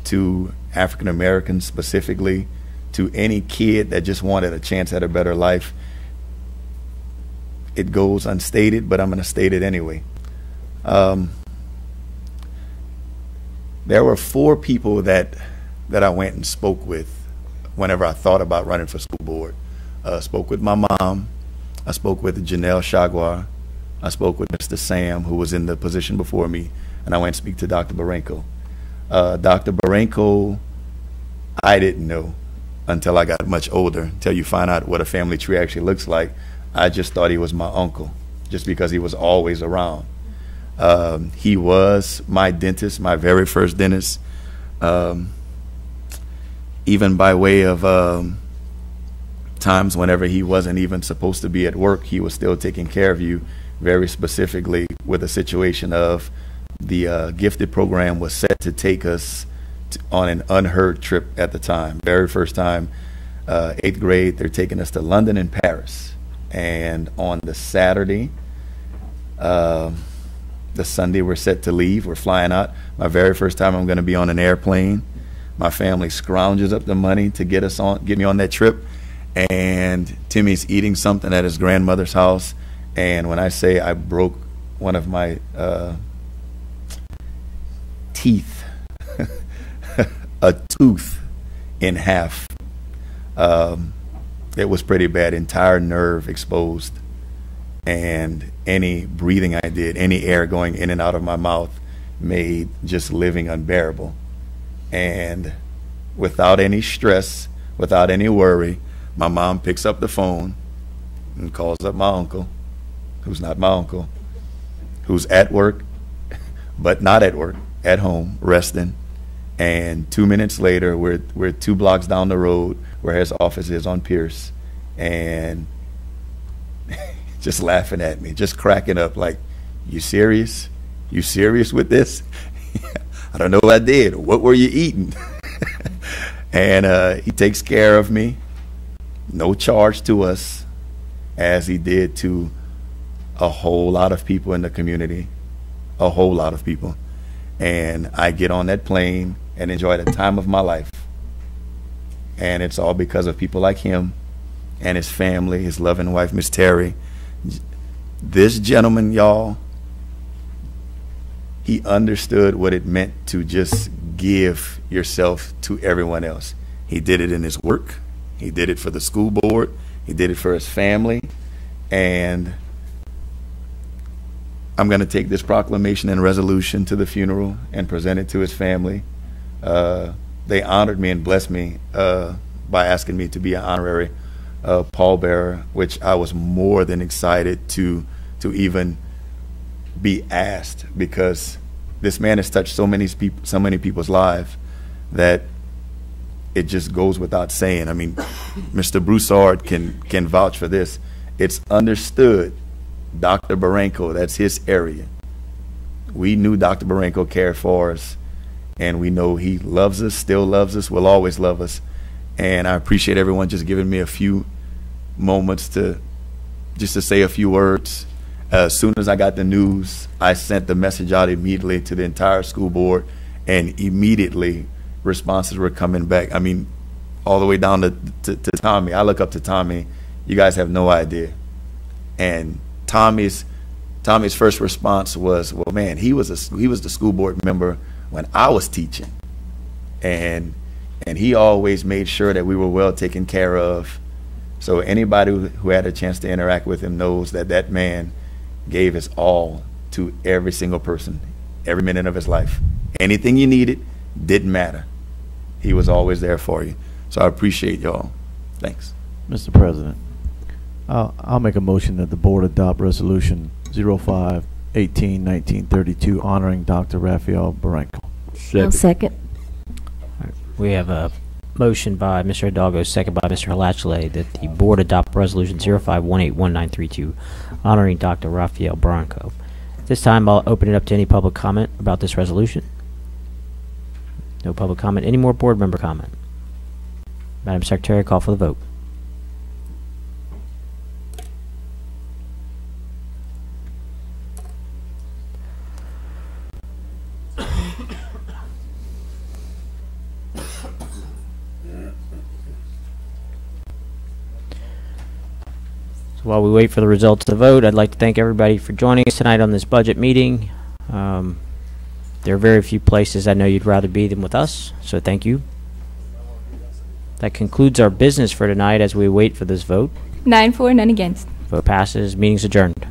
to African Americans specifically, to any kid that just wanted a chance at a better life, it goes unstated, but I'm going to state it anyway. There were 4 people that I went and spoke with whenever I thought about running for school board. Spoke with my mom. I spoke with Janelle Chagwar. I spoke with Mr. Sam, who was in the position before me, and I went to speak to Dr. Barranco. Dr. Barranco, I didn't know. until I got much older, until you find out what a family tree actually looks like. I just thought he was my uncle, just because he was always around. He was my dentist, my very first dentist. Even by way of times whenever he wasn't even supposed to be at work, he was still taking care of you, very specifically with a situation of the gifted program was set to take us on an unheard trip at the time. Very first time, 8th grade, they're taking us to London and Paris. And on the Saturday, the Sunday, we're set to leave. We're flying out. My very first time I'm going to be on an airplane. My family scrounges up the money to get me on that trip. And Timmy's eating something at his grandmother's house. And when I say I broke one of my teeth, a tooth in half, it was pretty bad. Entire nerve exposed. And any breathing I did, any air going in and out of my mouth made just living unbearable. And without any stress, without any worry, my mom picks up the phone and calls up my uncle, who's not my uncle, who's at work, but not at work, at home, resting. And 2 minutes later, we're 2 blocks down the road where his office is on Pierce, and just laughing at me, just cracking up like, you serious? You serious with this? I don't know what I did. What were you eating? And he takes care of me, no charge to us, as he did to a whole lot of people in the community, a whole lot of people. And I get on that plane and enjoy the time of my life. And it's all because of people like him and his family, his loving wife, Miss Terry. This gentleman, y'all, he understood what it meant to just give yourself to everyone else. He did it in his work. He did it for the school board. He did it for his family. And I'm going to take this proclamation and resolution to the funeral and present it to his family. They honored me and blessed me by asking me to be an honorary pallbearer, which I was more than excited to even be asked, because this man has touched so many people's lives that it just goes without saying. I mean, Mr. Broussard can vouch for this. It's understood. Dr. Barranco, that's his area. We knew Dr. Barranco cared for us, and we know he loves us, still loves us, will always love us. And I appreciate everyone just giving me a few moments to say a few words. As soon as I got the news, I sent the message out immediately to the entire school board, and immediately responses were coming back. I mean, all the way down to Tommy. I look up to Tommy. You guys have no idea. And Tommy's first response was, well, man, he was the school board member when I was teaching. And he always made sure that we were well taken care of. So anybody who had a chance to interact with him knows that that man gave his all to every single person, every minute of his life. Anything you needed, didn't matter. He was always there for you. So I appreciate y'all. Thanks. Mr. President, I'll make a motion that the board adopt resolution 05-18-1932 honoring Dr. Raphael Barranco. I'll second. We have a motion by Mr. Hidalgo, second by Mr. Halachale, that the board adopt resolution 05-18-1932 honoring Dr. Raphael Barranco. At this time, I'll open it up to any public comment about this resolution. No public comment. Any more board member comment? Madam Secretary, call for the vote. So while we wait for the results of the vote, I'd like to thank everybody for joining us tonight on this budget meeting. There are very few places I know you'd rather be than with us, so thank you. That concludes our business for tonight as we wait for this vote. 9-4, none against. Vote passes. Meeting's adjourned.